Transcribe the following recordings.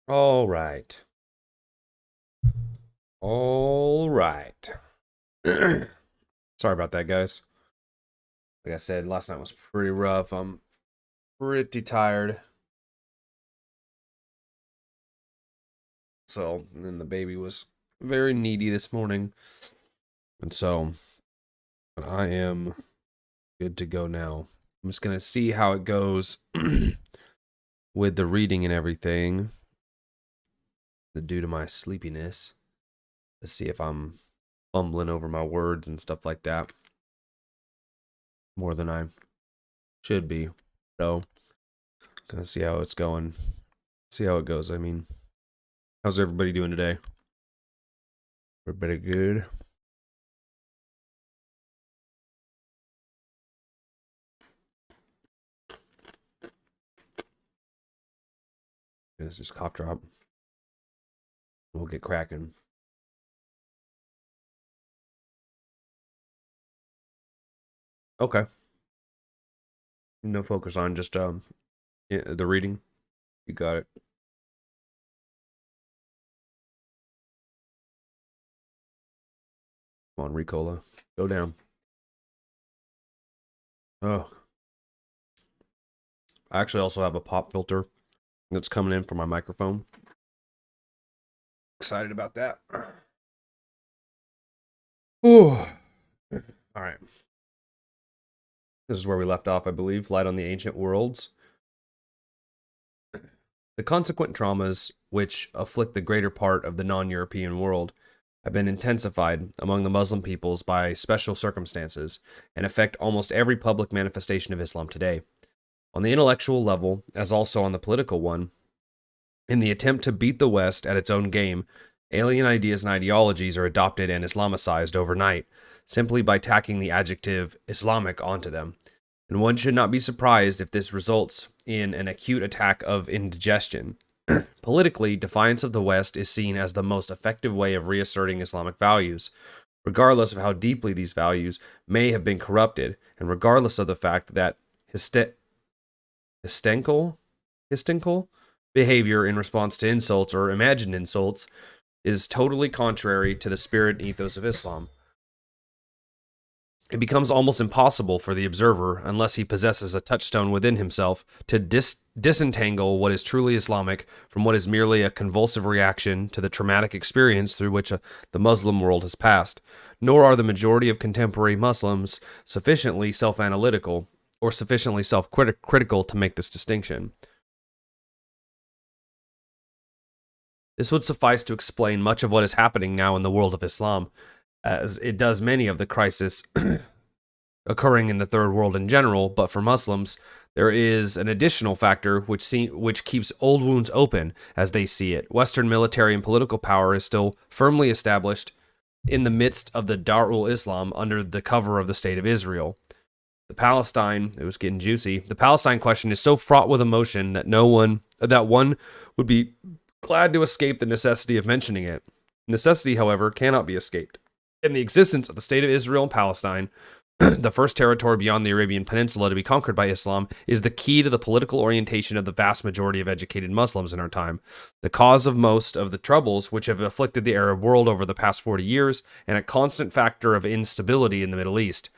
All right. All right. Sorry about that, guys. Like I said, last night was pretty rough. I'm pretty tired. So, and then the baby was very needy this morning. And so, I am good to go now. I'm just going to see how it goes with the reading and everything due to my sleepiness. Let's see if I'm fumbling over my words and stuff like that more than I should be. So, gonna see how it's going. See how it goes. I mean, how's everybody doing today? Everybody good? It's just cough drop. We'll get cracking. Okay. No focus on just the reading. You got it. Come on, Ricola. Go down. Oh. I actually also have a pop filter that's coming in for my microphone. Excited about that. Ooh. All right. This is where we left off, I believe. Light on the Ancient Worlds. The consequent traumas which afflict the greater part of the non-European world have been intensified among the Muslim peoples by special circumstances and affect almost every public manifestation of Islam today. On the intellectual level, as also on the political one, in the attempt to beat the West at its own game, alien ideas and ideologies are adopted and Islamicized overnight, simply by tacking the adjective Islamic onto them. And one should not be surprised if this results in an acute attack of indigestion. Politically, defiance of the West is seen as the most effective way of reasserting Islamic values, regardless of how deeply these values may have been corrupted, and regardless of the fact that hysterical behavior in response to insults or imagined insults is totally contrary to the spirit and ethos of Islam. It becomes almost impossible for the observer, unless he possesses a touchstone within himself, to disentangle what is truly Islamic from what is merely a convulsive reaction to the traumatic experience through which the Muslim world has passed. Nor are the majority of contemporary Muslims sufficiently self-analytical or sufficiently self-critical to make this distinction. This would suffice to explain much of what is happening now in the world of Islam, as it does many of the crises occurring in the third world in general, but for Muslims, there is an additional factor which keeps old wounds open as they see it. Western military and political power is still firmly established in the midst of the Darul Islam under the cover of the State of Israel. It was getting juicy. The Palestine question is so fraught with emotion that one would be glad to escape the necessity of mentioning it. Necessity, however, cannot be escaped. In the existence of the State of Israel and Palestine, the first territory beyond the Arabian Peninsula to be conquered by Islam, is the key to the political orientation of the vast majority of educated Muslims in our time, the cause of most of the troubles which have afflicted the Arab world over the past 40 years, and a constant factor of instability in the Middle East.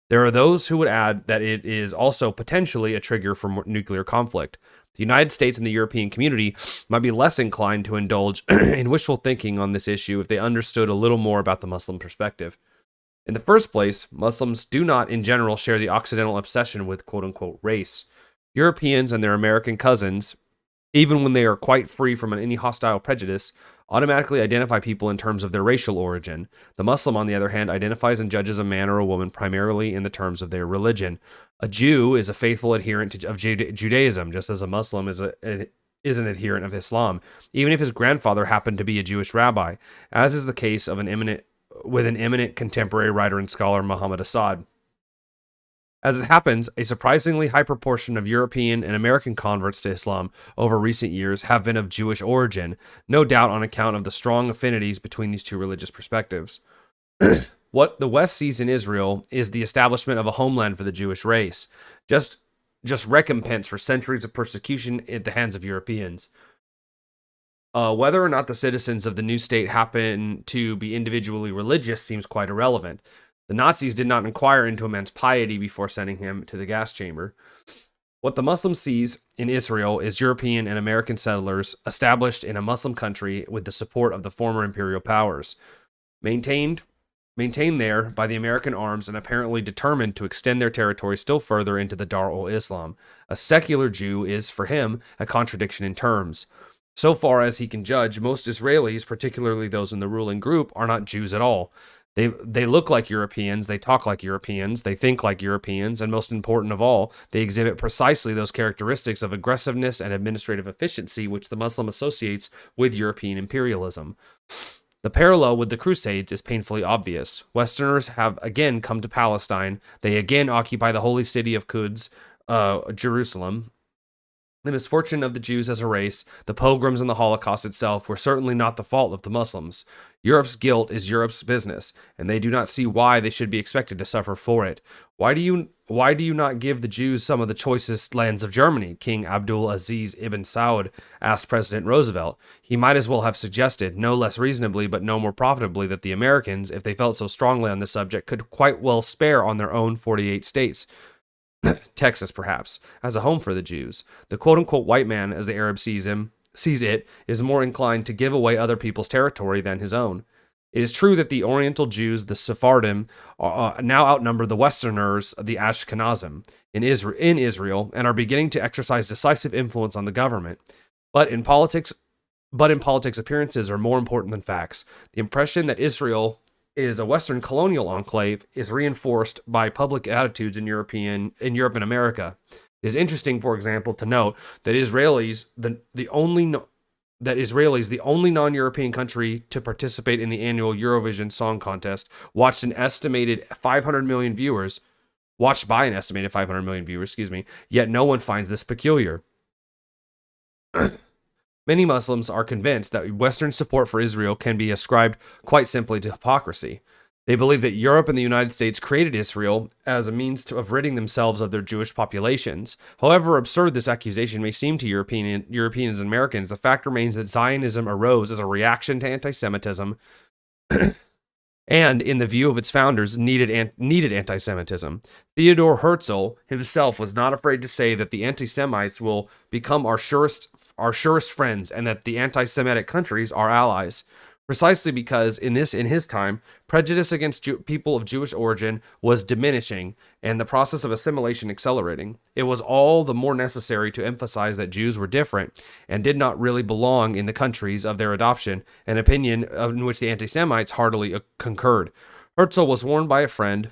There are those who would add that it is also potentially a trigger for nuclear conflict. The United States and the European community might be less inclined to indulge in wishful thinking on this issue if they understood a little more about the Muslim perspective. In the first place, Muslims do not in general share the Occidental obsession with quote-unquote race. Europeans and their American cousins, even when they are quite free from any hostile prejudice, automatically identify people in terms of their racial origin. The Muslim, on the other hand, identifies and judges a man or a woman primarily in the terms of their religion. A Jew is a faithful adherent of Judaism, just as a Muslim is an adherent of Islam, even if his grandfather happened to be a Jewish rabbi, as is the case of an eminent contemporary writer and scholar, Muhammad Assad. As it happens, a surprisingly high proportion of European and American converts to Islam over recent years have been of Jewish origin, no doubt on account of the strong affinities between these two religious perspectives. What the West sees in Israel is the establishment of a homeland for the Jewish race, just recompense for centuries of persecution at the hands of Europeans. Whether or not the citizens of the new state happen to be individually religious seems quite irrelevant. The Nazis did not inquire into a man's piety before sending him to the gas chamber. What the Muslim sees in Israel is European and American settlers established in a Muslim country with the support of the former imperial powers, maintained there by the American arms and apparently determined to extend their territory still further into the Dar-ul-Islam. A secular Jew is, for him, a contradiction in terms. So far as he can judge, most Israelis, particularly those in the ruling group, are not Jews at all. They look like Europeans, they talk like Europeans, they think like Europeans, and most important of all, they exhibit precisely those characteristics of aggressiveness and administrative efficiency which the Muslim associates with European imperialism. The parallel with the Crusades is painfully obvious. Westerners have again come to Palestine. They again occupy the holy city of Quds, Jerusalem. The misfortune of the Jews as a race, the pogroms and the Holocaust itself were certainly not the fault of the Muslims. Europe's guilt is Europe's business, and they do not see why they should be expected to suffer for it. Why do you not give the Jews some of the choicest lands of Germany? King Abdul Aziz ibn Saud asked President Roosevelt. He might as well have suggested, no less reasonably but no more profitably, that the Americans, if they felt so strongly on the subject, could quite well spare on their own 48 states. Texas, perhaps, as a home for the Jews. The quote-unquote white man, as the Arab sees it, is more inclined to give away other people's territory than his own. It is true that the Oriental Jews, the Sephardim, now outnumber the Westerners, the Ashkenazim, in Israel, and are beginning to exercise decisive influence on the government. But in politics, appearances are more important than facts. The impression that Israel is a Western colonial enclave is reinforced by public attitudes in Europe and America. It is interesting, for example, to note that Israelis, the only non-European country to participate in the annual Eurovision Song Contest, watched by an estimated 500 million viewers, yet no one finds this peculiar. Many Muslims are convinced that Western support for Israel can be ascribed quite simply to hypocrisy. They believe that Europe and the United States created Israel as a means of ridding themselves of their Jewish populations. However absurd this accusation may seem to Europeans and Americans, the fact remains that Zionism arose as a reaction to anti-Semitism and, in the view of its founders, needed anti-Semitism. Theodor Herzl himself was not afraid to say that the anti-Semites will become our surest friends and that the anti-Semitic countries are allies. Precisely because in his time, prejudice against people of Jewish origin was diminishing and the process of assimilation accelerating. It was all the more necessary to emphasize that Jews were different and did not really belong in the countries of their adoption, an opinion in which the anti-Semites heartily concurred. Herzl was warned by a friend,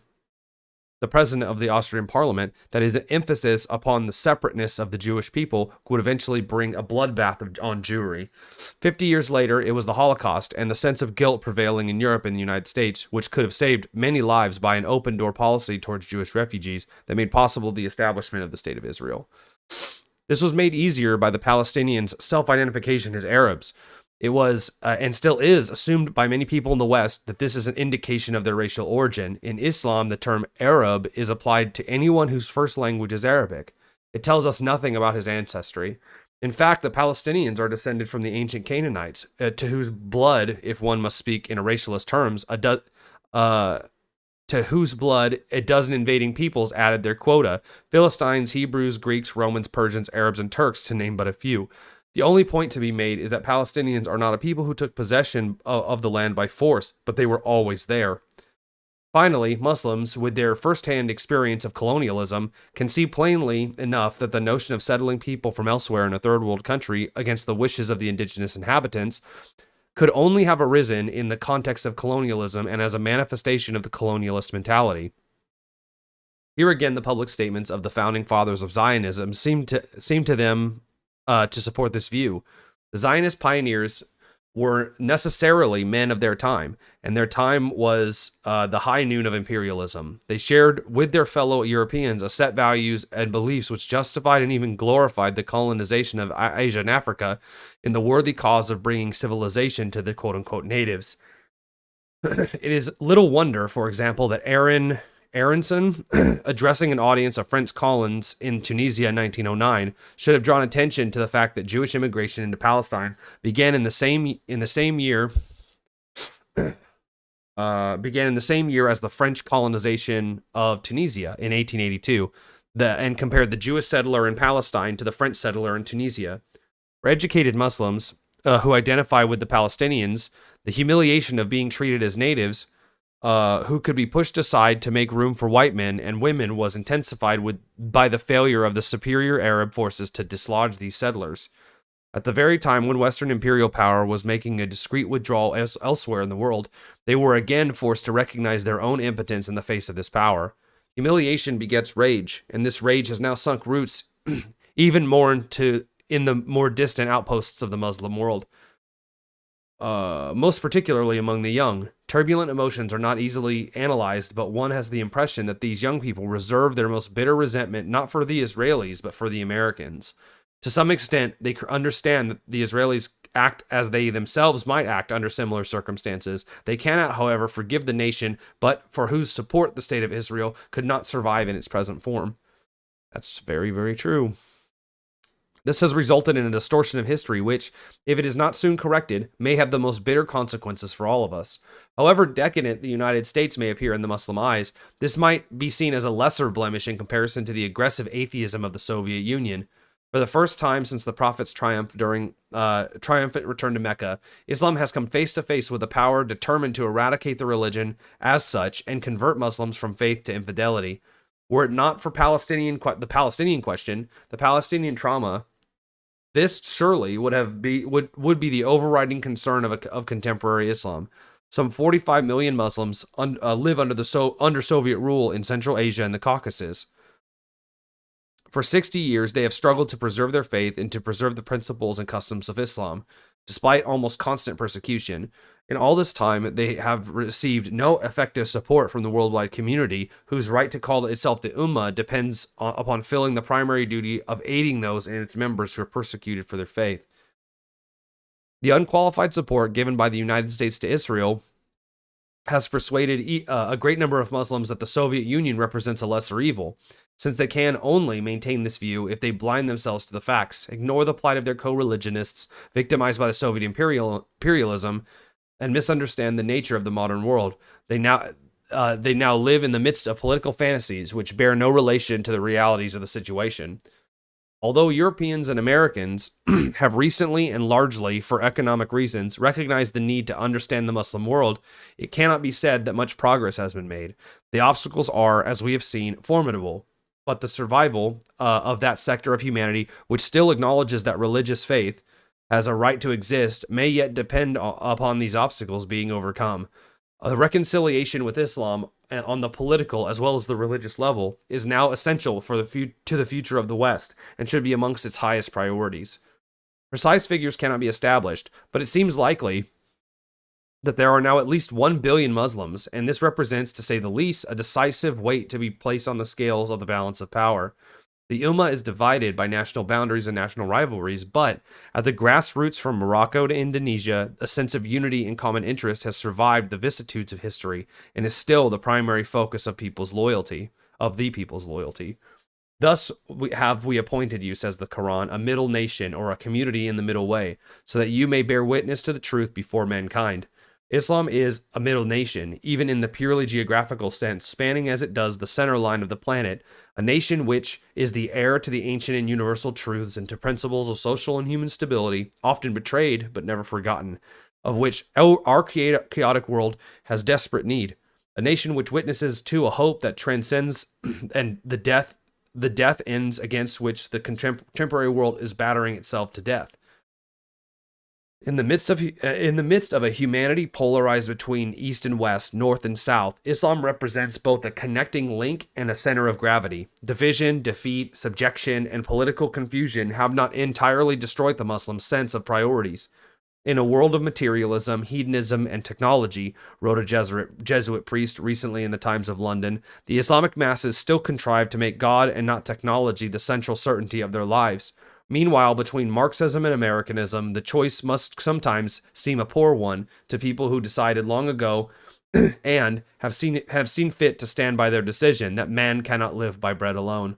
the president of the Austrian parliament, that his emphasis upon the separateness of the Jewish people would eventually bring a bloodbath on Jewry. 50 years later, it was the Holocaust and the sense of guilt prevailing in Europe and the United States, which could have saved many lives by an open-door policy towards Jewish refugees, that made possible the establishment of the State of Israel. This was made easier by the Palestinians' self-identification as Arabs. It was, and still is, assumed by many people in the West that this is an indication of their racial origin. In Islam, the term Arab is applied to anyone whose first language is Arabic. It tells us nothing about his ancestry. In fact, the Palestinians are descended from the ancient Canaanites, to whose blood, if one must speak in racialist terms, to whose blood a dozen invading peoples added their quota: Philistines, Hebrews, Greeks, Romans, Persians, Arabs, and Turks, to name but a few. The only point to be made is that Palestinians are not a people who took possession of the land by force, but they were always there. Finally, Muslims, with their first-hand experience of colonialism, can see plainly enough that the notion of settling people from elsewhere in a third-world country against the wishes of the indigenous inhabitants could only have arisen in the context of colonialism and as a manifestation of the colonialist mentality. Here again, the public statements of the founding fathers of Zionism seem to them to support this view. The Zionist pioneers were necessarily men of their time, and their time was the high noon of imperialism. They shared with their fellow Europeans a set values and beliefs which justified and even glorified the colonization of Asia and Africa in the worthy cause of bringing civilization to the quote-unquote natives. It is little wonder, for example, that Aaron Aronson, addressing an audience of French colons in Tunisia in 1909, should have drawn attention to the fact that Jewish immigration into Palestine began in the same year as the French colonization of Tunisia in 1882, and compared the Jewish settler in Palestine to the French settler in Tunisia. For educated Muslims who identify with the Palestinians, the humiliation of being treated as natives who could be pushed aside to make room for white men and women was intensified by the failure of the superior Arab forces to dislodge these settlers. At the very time when Western imperial power was making a discreet withdrawal elsewhere in the world, they were again forced to recognize their own impotence in the face of this power. Humiliation begets rage, and this rage has now sunk roots even more in the more distant outposts of the Muslim world. Most particularly among the young. Turbulent emotions are not easily analyzed, but one has the impression that these young people reserve their most bitter resentment not for the Israelis, but for the Americans. To some extent, they understand that the Israelis act as they themselves might act under similar circumstances. They cannot, however, forgive the nation, but for whose support the state of Israel could not survive in its present form. That's very, very true. This has resulted in a distortion of history which, if it is not soon corrected, may have the most bitter consequences for all of us. However decadent the United States may appear in the Muslim eyes, this might be seen as a lesser blemish in comparison to the aggressive atheism of the Soviet Union. For the first time since the Prophet's triumphant return to Mecca, Islam has come face to face with a power determined to eradicate the religion as such and convert Muslims from faith to infidelity. Were it not for the Palestinian question, the Palestinian trauma, this surely would be the overriding concern of contemporary Islam. Some 45 million Muslims live under Soviet rule in Central Asia and the Caucasus. For 60 years, they have struggled to preserve their faith and to preserve the principles and customs of Islam, despite almost constant persecution. In all this time, they have received no effective support from the worldwide community, whose right to call itself the Ummah depends upon filling the primary duty of aiding those in its members who are persecuted for their faith. The unqualified support given by the United States to Israel has persuaded a great number of Muslims that the Soviet Union represents a lesser evil, since they can only maintain this view if they blind themselves to the facts, ignore the plight of their co-religionists victimized by the Soviet imperialism, and misunderstand the nature of the modern world. They now live in the midst of political fantasies which bear no relation to the realities of the situation. Although Europeans and Americans have recently and largely for economic reasons recognized the need to understand the Muslim world, it cannot be said that much progress has been made. The obstacles are, as we have seen, formidable, but the survival of that sector of humanity which still acknowledges that religious faith has a right to exist may yet depend upon these obstacles being overcome. A reconciliation with Islam on the political as well as the religious level is now essential to the future of the West and should be amongst its highest priorities. Precise figures cannot be established, but it seems likely that there are now at least 1 billion Muslims, and this represents, to say the least, a decisive weight to be placed on the scales of the balance of power. The Ummah is divided by national boundaries and national rivalries, but at the grassroots from Morocco to Indonesia, a sense of unity and common interest has survived the vicissitudes of history and is still the primary focus of the people's loyalty. Thus we appointed you, says the Quran, a middle nation or a community in the middle way, so that you may bear witness to the truth before mankind. Islam is a middle nation, even in the purely geographical sense, spanning as it does the center line of the planet, a nation which is the heir to the ancient and universal truths and to principles of social and human stability, often betrayed but never forgotten, of which our chaotic world has desperate need. A nation which witnesses to a hope that transcends and the death ends against which the contemporary world is battering itself to death. In the midst of a humanity polarized between East and West, North and South, Islam represents both a connecting link and a center of gravity. Division, defeat, subjection, and political confusion have not entirely destroyed the Muslim sense of priorities. In a world of materialism, hedonism, and technology, wrote a Jesuit priest recently in the Times of London, the Islamic masses still contrive to make God and not technology the central certainty of their lives. Meanwhile, between Marxism and Americanism, the choice must sometimes seem a poor one to people who decided long ago and have seen fit to stand by their decision that man cannot live by bread alone.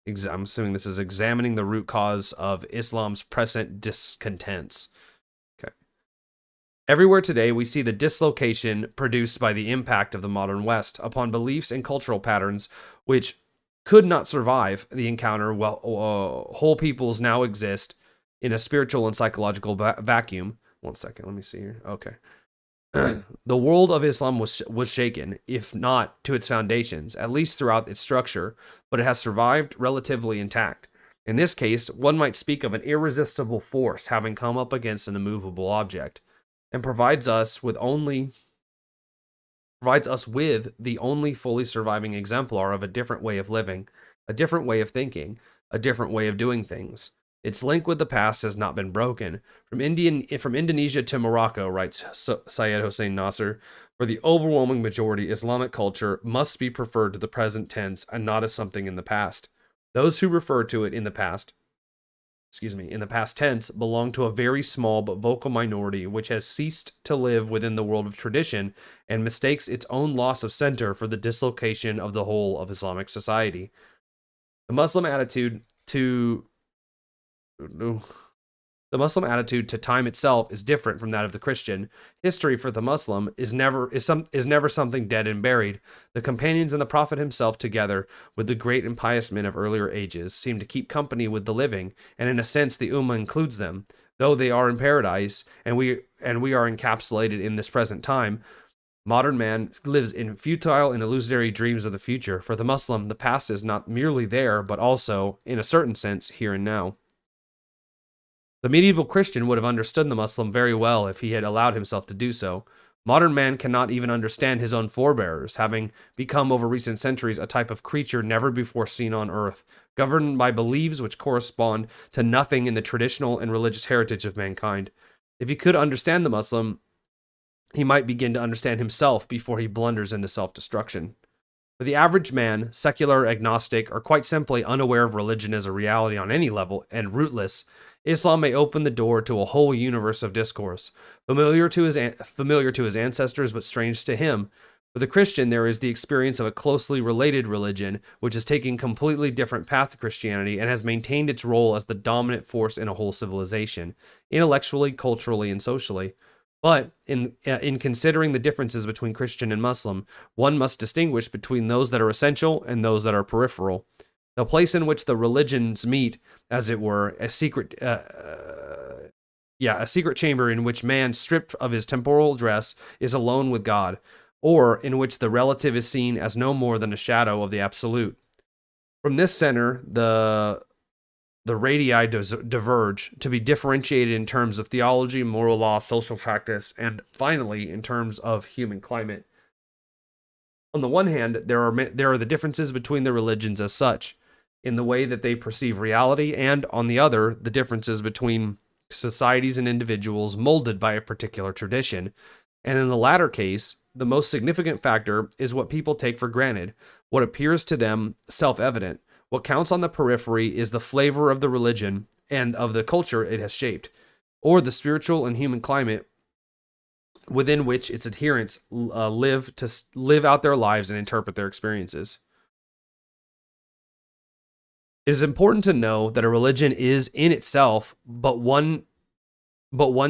I'm assuming this is examining the root cause of Islam's present discontents. Okay. Everywhere today, we see the dislocation produced by the impact of the modern West upon beliefs and cultural patterns which could not survive the encounter while whole peoples now exist in a spiritual and psychological vacuum. One second, let me see here. Okay. The world of Islam was shaken, if not to its foundations, at least throughout its structure, but it has survived relatively intact. In this case, one might speak of an irresistible force having come up against an immovable object, and provides us with the only fully surviving exemplar of a different way of living, a different way of thinking, a different way of doing things. Its link with the past has not been broken. From Indonesia to Morocco, writes Syed Hossein Nasser, for the overwhelming majority, Islamic culture must be preferred to the present tense and not as something in the past. Those who refer to it in the past tense, belong to a very small but vocal minority which has ceased to live within the world of tradition and mistakes its own loss of center for the dislocation of the whole of Islamic society. The Muslim attitude to time itself is different from that of the Christian. History for the Muslim is never something dead and buried. The companions and the Prophet himself, together with the great and pious men of earlier ages, seem to keep company with the living, and in a sense the Ummah includes them. Though they are in paradise, and we are encapsulated in this present time, modern man lives in futile and illusory dreams of the future. For the Muslim, the past is not merely there, but also, in a certain sense, here and now. The medieval Christian would have understood the Muslim very well if he had allowed himself to do so. Modern man cannot even understand his own forebears, having become over recent centuries a type of creature never before seen on earth, governed by beliefs which correspond to nothing in the traditional and religious heritage of mankind. If he could understand the Muslim, he might begin to understand himself before he blunders into self-destruction. For the average man, secular, agnostic, or quite simply unaware of religion as a reality on any level, and rootless, Islam may open the door to a whole universe of discourse, familiar to his ancestors but strange to him. For the Christian, there is the experience of a closely related religion, which is taking a completely different path to Christianity and has maintained its role as the dominant force in a whole civilization, intellectually, culturally, and socially. But in considering the differences between Christian and Muslim, one must distinguish between those that are essential and those that are peripheral. The place in which the religions meet, as it were, a secret chamber in which man, stripped of his temporal dress, is alone with God, or in which the relative is seen as no more than a shadow of the absolute. From this center, the radii diverge to be differentiated in terms of theology, moral law, social practice, and finally in terms of human climate. On the one hand, there are the differences between the religions as such, in the way that they perceive reality, and on the other, the differences between societies and individuals molded by a particular tradition. And in the latter case, the most significant factor is what people take for granted, what appears to them self-evident. What counts on the periphery is the flavor of the religion and of the culture it has shaped, or the spiritual and human climate within which its adherents live out their lives and interpret their experiences. It is important to know that a religion is in itself, but one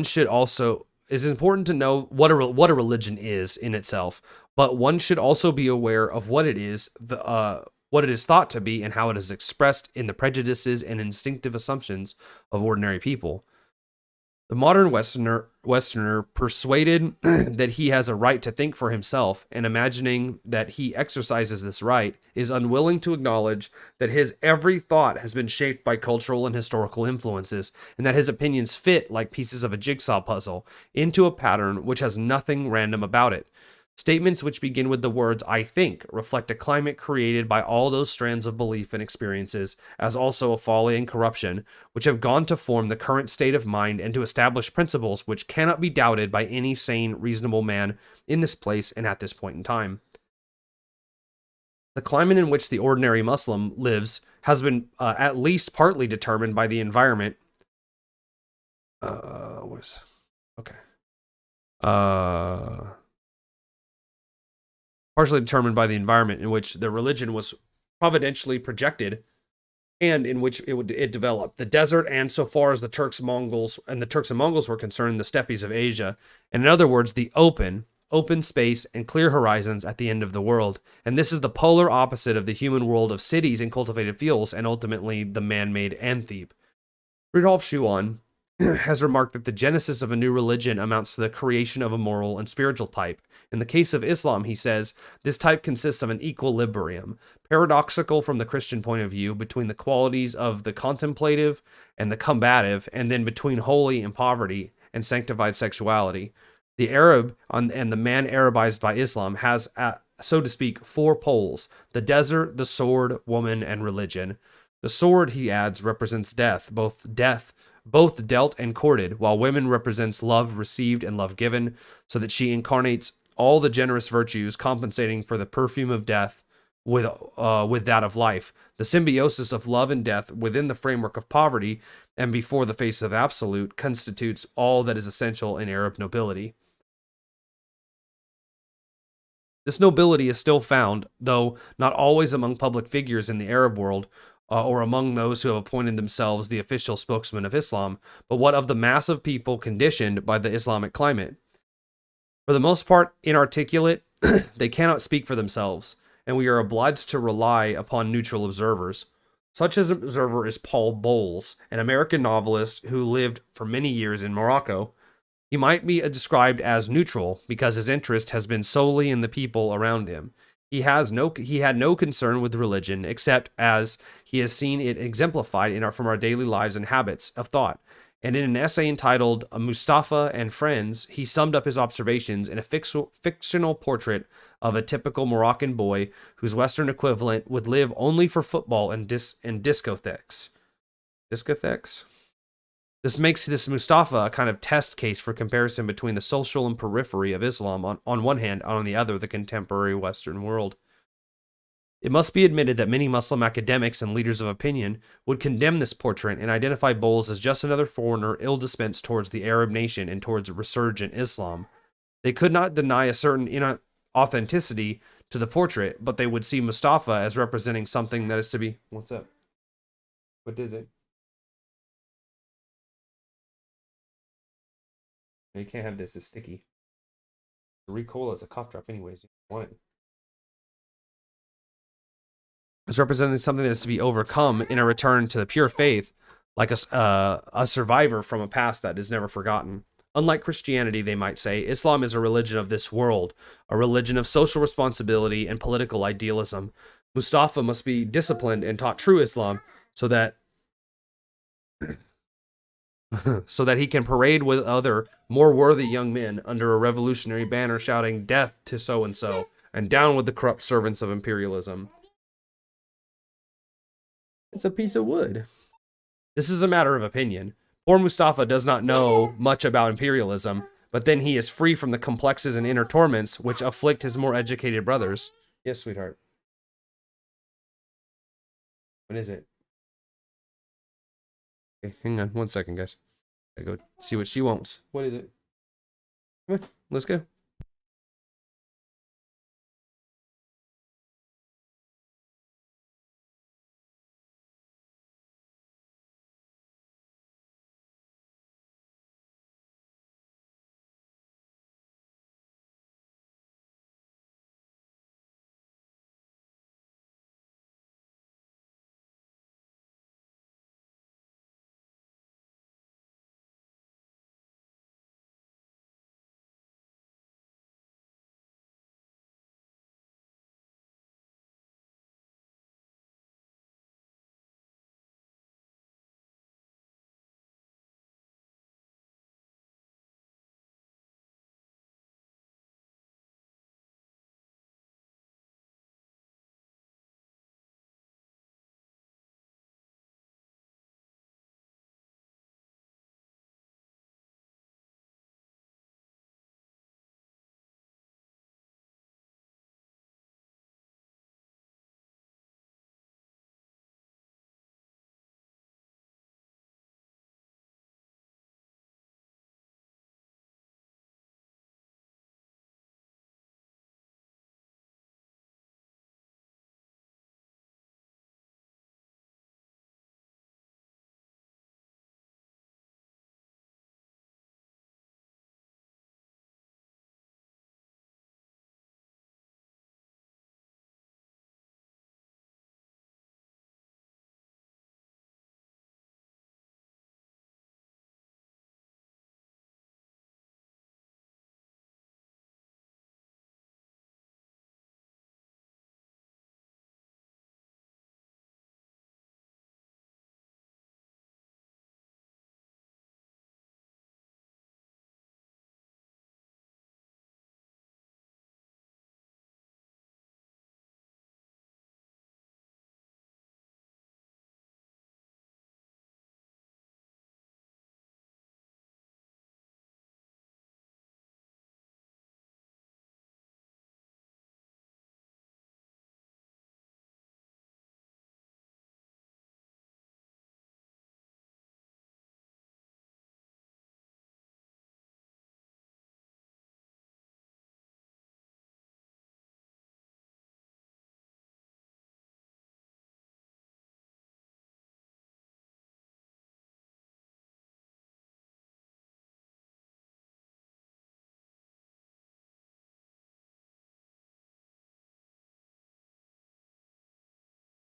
should also. It is important to know what a religion is in itself, but one should also be aware of what it is, what it is thought to be, and how it is expressed in the prejudices and instinctive assumptions of ordinary people. The modern Westerner, persuaded that he has a right to think for himself and imagining that he exercises this right, is unwilling to acknowledge that his every thought has been shaped by cultural and historical influences, and that his opinions fit, like pieces of a jigsaw puzzle, into a pattern which has nothing random about it. Statements which begin with the words "I think" reflect a climate created by all those strands of belief and experiences, as also a folly and corruption, which have gone to form the current state of mind and to establish principles which cannot be doubted by any sane, reasonable man in this place and at this point in time. The climate in which the ordinary Muslim lives has been at least partly determined by the environment. uh, partially determined by the environment in which the religion was providentially projected and in which it developed. The desert, and so far as the Turks and Mongols were concerned, the steppes of Asia. And in other words, the open space and clear horizons at the end of the world. And this is the polar opposite of the human world of cities and cultivated fields, and ultimately the man-made Anthebe. Rudolf Schuon has remarked that the genesis of a new religion amounts to the creation of a moral and spiritual type. In the case of Islam, he says, this type consists of an equilibrium, paradoxical from the Christian point of view, between the qualities of the contemplative and the combative, and then between holy and poverty and sanctified sexuality. The Arab and the man Arabized by Islam has, so to speak, four poles: the desert, the sword, woman, and religion. The sword, he adds, represents death, both dealt and courted, while women represents love received and love given, so that she incarnates all the generous virtues, compensating for the perfume of death with that of life. The symbiosis of love and death within the framework of poverty and before the face of absolute constitutes all that is essential in Arab nobility. This nobility is still found, though not always among public figures in the Arab world, or among those who have appointed themselves the official spokesman of Islam, but what of the mass of people conditioned by the Islamic climate? For the most part, inarticulate, they cannot speak for themselves, and we are obliged to rely upon neutral observers. Such an observer is Paul Bowles, an American novelist who lived for many years in Morocco. He might be described as neutral because his interest has been solely in the people around him. He had no concern with religion except as he has seen it exemplified from our daily lives and habits of thought. And in an essay entitled Mustafa and Friends, he summed up his observations in a fictional portrait of a typical Moroccan boy whose Western equivalent would live only for football and discotheques. Discotheques? This makes this Mustafa a kind of test case for comparison between the social and periphery of Islam on one hand, and on the other, the contemporary Western world. It must be admitted that many Muslim academics and leaders of opinion would condemn this portrait and identify Bowles as just another foreigner ill-dispensed towards the Arab nation and towards resurgent Islam. They could not deny a certain inauthenticity to the portrait, but they would see Mustafa as representing something that is to be... What's up? What is it? You can't have this. It's sticky. The recoil is a cough drop anyways. You don't want it. It's representing something that is to be overcome in a return to the pure faith, like a survivor from a past that is never forgotten. Unlike Christianity, they might say, Islam is a religion of this world, a religion of social responsibility and political idealism. Mustafa must be disciplined and taught true Islam so that he can parade with other, more worthy young men under a revolutionary banner shouting, "Death to so-and-so, and down with the corrupt servants of imperialism." It's a piece of wood. This is a matter of opinion. Poor Mustafa does not know much about imperialism, but then he is free from the complexes and inner torments which afflict his more educated brothers. Yes, sweetheart. What is it? Okay, hang on 1 second, guys. I go see what she wants. What is it? Come on, let's go.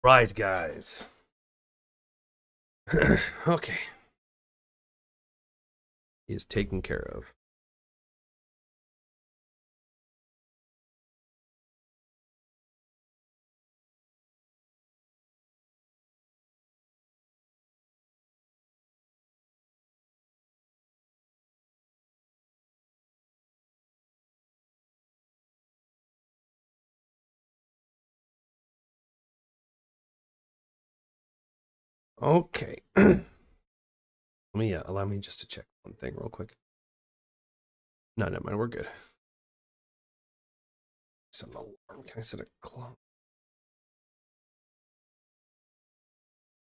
Right, guys. Okay. He is taken care of. Okay. Allow me just to check one thing real quick. No, never mind. We're good. Set an alarm. Can I set a clock?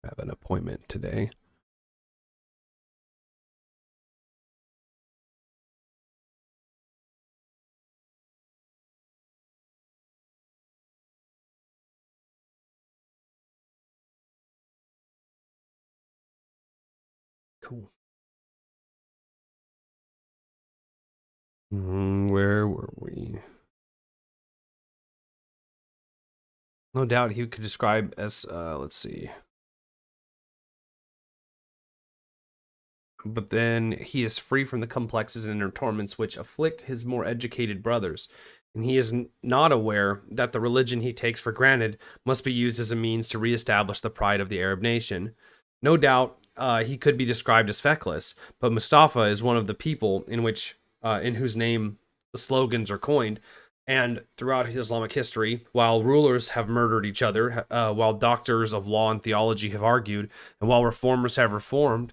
I have an appointment today. Cool. Where were we? No doubt he could describe as, let's see. But then he is free from the complexes and inner torments which afflict his more educated brothers. And he is not aware that the religion he takes for granted must be used as a means to reestablish the pride of the Arab nation. No doubt he could be described as feckless, but Mustafa is one of the people in whose name the slogans are coined. And throughout Islamic history, while rulers have murdered each other, while doctors of law and theology have argued, and while reformers have reformed,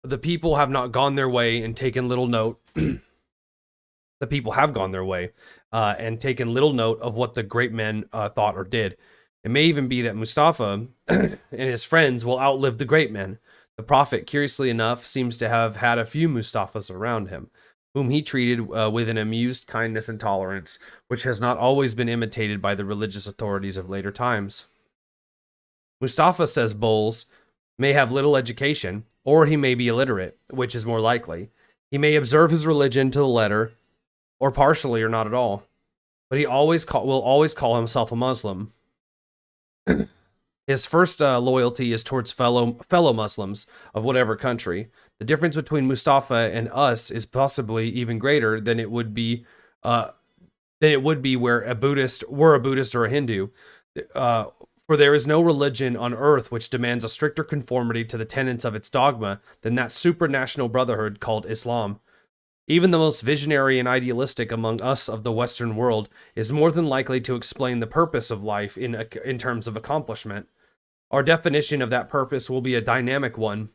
the people have not gone their way and taken little note. The people have gone their way and taken little note of what the great men thought or did. It may even be that Mustafa and his friends will outlive the great men. The Prophet, curiously enough, seems to have had a few Mustafas around him, whom he treated with an amused kindness and tolerance, which has not always been imitated by the religious authorities of later times. Mustafa, says Bowles, may have little education, or he may be illiterate, which is more likely. He may observe his religion to the letter, or partially, or not at all. But he will always call himself a Muslim. His first loyalty is towards fellow Muslims of whatever country. The difference between Mustafa and us is possibly even greater than it would be were a Buddhist or a Hindu. For there is no religion on earth which demands a stricter conformity to the tenets of its dogma than that supranational brotherhood called Islam. Even the most visionary and idealistic among us of the Western world is more than likely to explain the purpose of life in terms of accomplishment. Our definition of that purpose will be a dynamic one,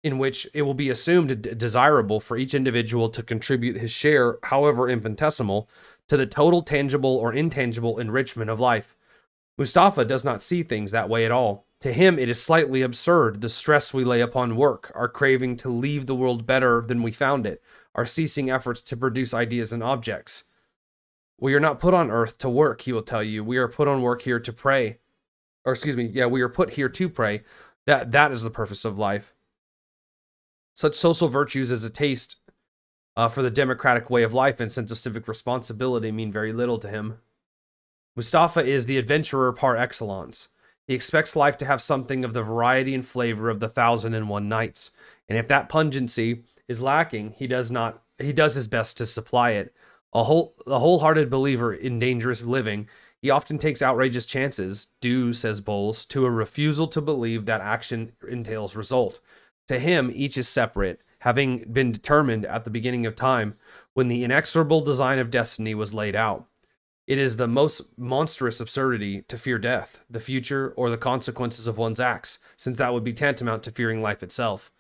in which it will be assumed desirable for each individual to contribute his share, however infinitesimal, to the total tangible or intangible enrichment of life. Mustafa does not see things that way at all. To him, it is slightly absurd, the stress we lay upon work, our craving to leave the world better than we found it, our ceasing efforts to produce ideas and objects. We are not put on earth to work, he will tell you. We are put on work here to pray. We are put here to pray. That is the purpose of life. Such social virtues as a taste for the democratic way of life and sense of civic responsibility mean very little to him. Mustafa is the adventurer par excellence. He expects life to have something of the variety and flavor of the 1001 Nights, and if that pungency is lacking, he does his best to supply it. The wholehearted believer in dangerous living, he often takes outrageous chances, due, says Bowles, to a refusal to believe that action entails result. To him, each is separate, having been determined at the beginning of time, when the inexorable design of destiny was laid out. It is the most monstrous absurdity to fear death, the future, or the consequences of one's acts, since that would be tantamount to fearing life itself.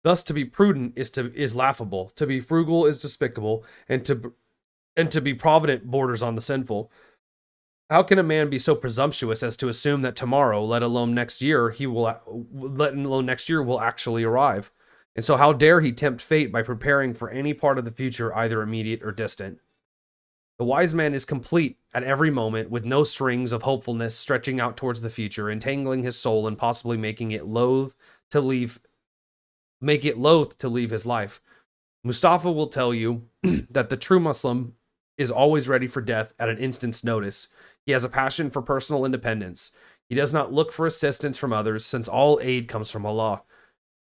Thus, to be prudent is laughable, to be frugal is despicable, and to be provident borders on the sinful. How can a man be so presumptuous as to assume that tomorrow, let alone next year, will actually arrive? And so, how dare he tempt fate by preparing for any part of the future, either immediate or distant? The wise man is complete at every moment, with no strings of hopefulness stretching out towards the future, entangling his soul and possibly making it loath to leave his life. Mustafa will tell you that the true Muslim is always ready for death at an instant's notice. He has a passion for personal independence. He does not look for assistance from others, since all aid comes from Allah.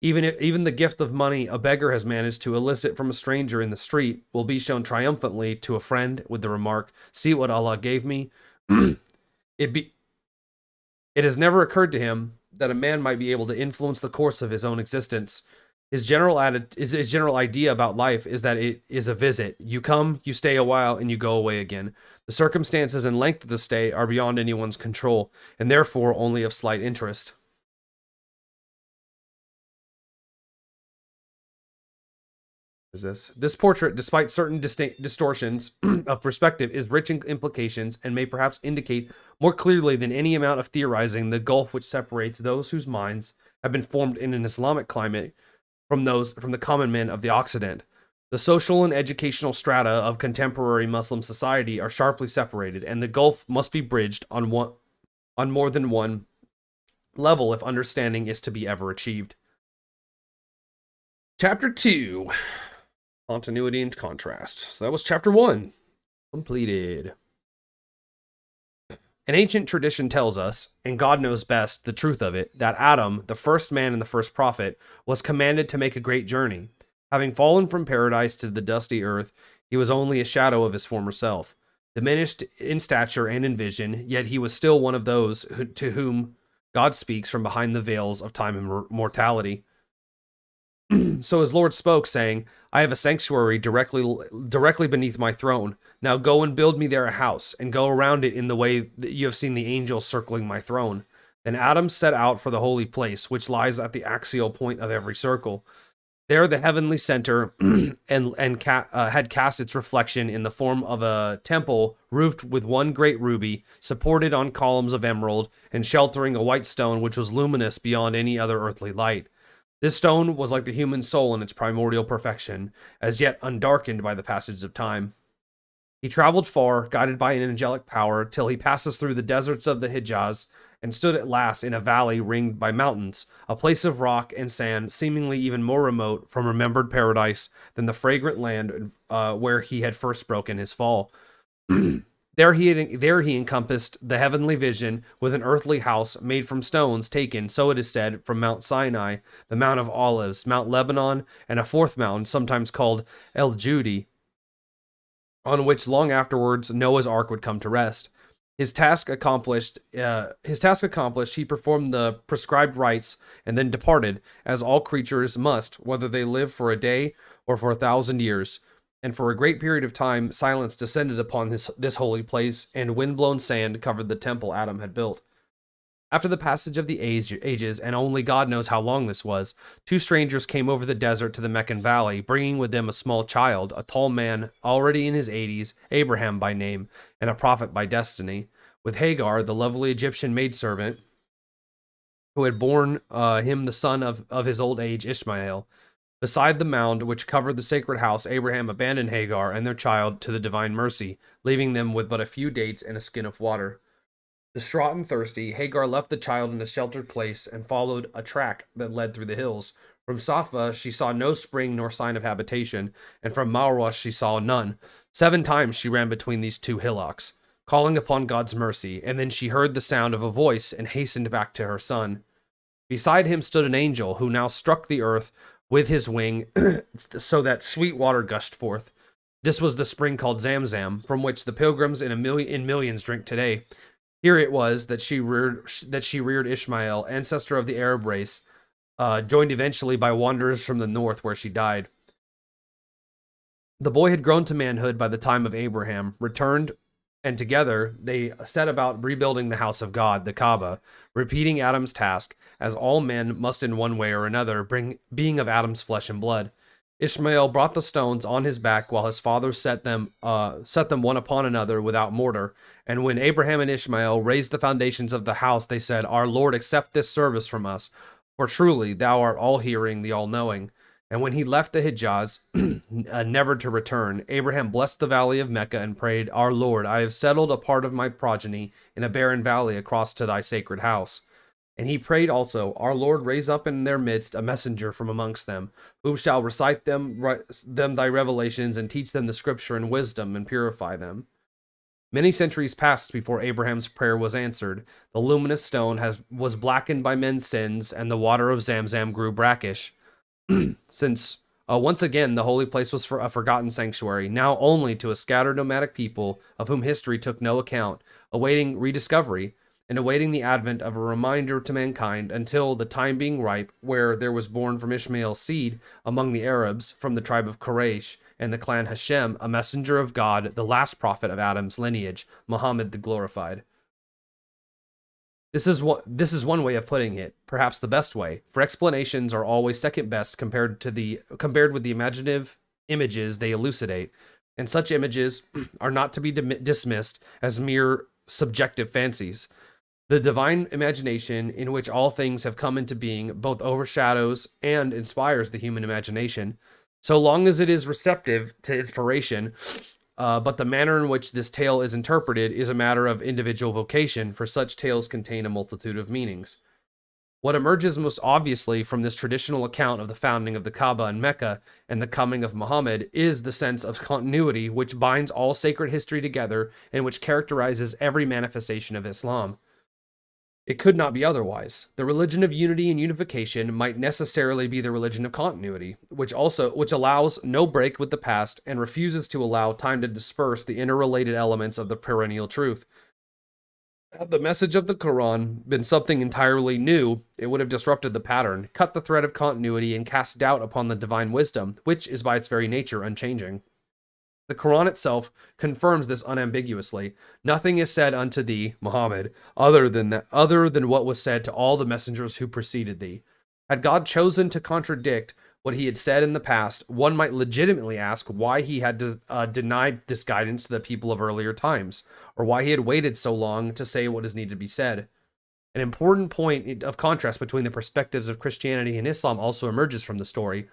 Even the gift of money a beggar has managed to elicit from a stranger in the street will be shown triumphantly to a friend with the remark, "See what Allah gave me." It has never occurred to him that a man might be able to influence the course of his own existence. His general idea about life is that it is a visit. You come, you stay a while, and you go away again. The circumstances and length of the stay are beyond anyone's control, and therefore only of slight interest. This portrait, despite certain distortions of perspective, is rich in implications and may perhaps indicate more clearly than any amount of theorizing the gulf which separates those whose minds have been formed in an Islamic climate from the common men of the Occident. The social and educational strata of contemporary Muslim society are sharply separated, and the gulf must be bridged on more than one level if understanding is to be ever achieved. Chapter 2. Continuity and contrast. So that was chapter 1. Completed. An ancient tradition tells us, and God knows best the truth of it, that Adam, the first man and the first prophet, was commanded to make a great journey. Having fallen from paradise to the dusty earth, he was only a shadow of his former self, diminished in stature and in vision, yet he was still one of those to whom God speaks from behind the veils of time and mortality. So his Lord spoke, saying, "I have a sanctuary directly beneath my throne. Now go and build me there a house, and go around it in the way that you have seen the angels circling my throne." Then Adam set out for the holy place, which lies at the axial point of every circle. There the heavenly center had cast its reflection in the form of a temple roofed with one great ruby, supported on columns of emerald, and sheltering a white stone which was luminous beyond any other earthly light. This stone was like the human soul in its primordial perfection, as yet undarkened by the passage of time. He traveled far, guided by an angelic power, till he passes through the deserts of the Hijaz, and stood at last in a valley ringed by mountains, a place of rock and sand seemingly even more remote from remembered paradise than the fragrant land where he had first broken his fall. There he encompassed the heavenly vision with an earthly house made from stones taken, so it is said, from Mount Sinai, the Mount of Olives, Mount Lebanon, and a fourth mountain, sometimes called El Judi, on which long afterwards Noah's Ark would come to rest. His task accomplished, he performed the prescribed rites and then departed, as all creatures must, whether they live for a day or for 1,000 years. And for a great period of time, silence descended upon this holy place, and wind-blown sand covered the temple Adam had built. After the passage of the ages, and only God knows how long this was, two strangers came over the desert to the Meccan valley, bringing with them a small child, a tall man, already in his 80s, Abraham by name, and a prophet by destiny, with Hagar, the lovely Egyptian maidservant, who had borne him the son of his old age, Ishmael. Beside the mound which covered the sacred house, Abraham abandoned Hagar and their child to the divine mercy, leaving them with but a few dates and a skin of water. Distraught and thirsty, Hagar left the child in a sheltered place and followed a track that led through the hills. From Safa she saw no spring nor sign of habitation, and from Marwa she saw none. 7 times she ran between these two hillocks, calling upon God's mercy, and then she heard the sound of a voice and hastened back to her son. Beside him stood an angel, who now struck the earth with his wing, so that sweet water gushed forth. This was the spring called Zamzam, from which the pilgrims in millions drink today. Here it was that she reared Ishmael, ancestor of the Arab race, joined eventually by wanderers from the north, where she died. The boy had grown to manhood by the time of Abraham, returned, and together they set about rebuilding the house of God, the Kaaba, repeating Adam's task, as all men must in one way or another, being of Adam's flesh and blood. Ishmael brought the stones on his back, while his father set them one upon another without mortar. And when Abraham and Ishmael raised the foundations of the house, they said, "Our Lord, accept this service from us, for truly thou art all-hearing, the all-knowing." And when he left the Hijaz, never to return, Abraham blessed the valley of Mecca and prayed, "Our Lord, I have settled a part of my progeny in a barren valley across to thy sacred house." And he prayed also, "Our Lord, raise up in their midst a messenger from amongst them, who shall recite them thy revelations and teach them the scripture and wisdom and purify them." Many centuries passed before Abraham's prayer was answered. The luminous stone was blackened by men's sins, and the water of Zamzam grew brackish. Since once again the holy place was for a forgotten sanctuary, now only to a scattered nomadic people of whom history took no account, awaiting rediscovery, and awaiting the advent of a reminder to mankind, until the time being ripe, where there was born from Ishmael's seed among the Arabs, from the tribe of Quraysh and the clan Hashem, a messenger of God, the last prophet of Adam's lineage, Muhammad the glorified. This is one way of putting it, perhaps the best way, for explanations are always second best compared with the imaginative images they elucidate, and such images are not to be dismissed as mere subjective fancies. The divine imagination, in which all things have come into being, both overshadows and inspires the human imagination, so long as it is receptive to inspiration. But the manner in which this tale is interpreted is a matter of individual vocation, for such tales contain a multitude of meanings. What emerges most obviously from this traditional account of the founding of the Kaaba in Mecca and the coming of Muhammad is the sense of continuity which binds all sacred history together and which characterizes every manifestation of Islam. It could not be otherwise. The religion of unity and unification might necessarily be the religion of continuity, which allows no break with the past and refuses to allow time to disperse the interrelated elements of the perennial truth. Had the message of the Quran been something entirely new, it would have disrupted the pattern, cut the thread of continuity, and cast doubt upon the divine wisdom, which is by its very nature unchanging. The Quran itself confirms this unambiguously. Nothing is said unto thee, Muhammad, other than what was said to all the messengers who preceded thee. Had God chosen to contradict what he had said in the past, one might legitimately ask why he had denied this guidance to the people of earlier times, or why he had waited so long to say what is needed to be said. An important point of contrast between the perspectives of Christianity and Islam also emerges from the story.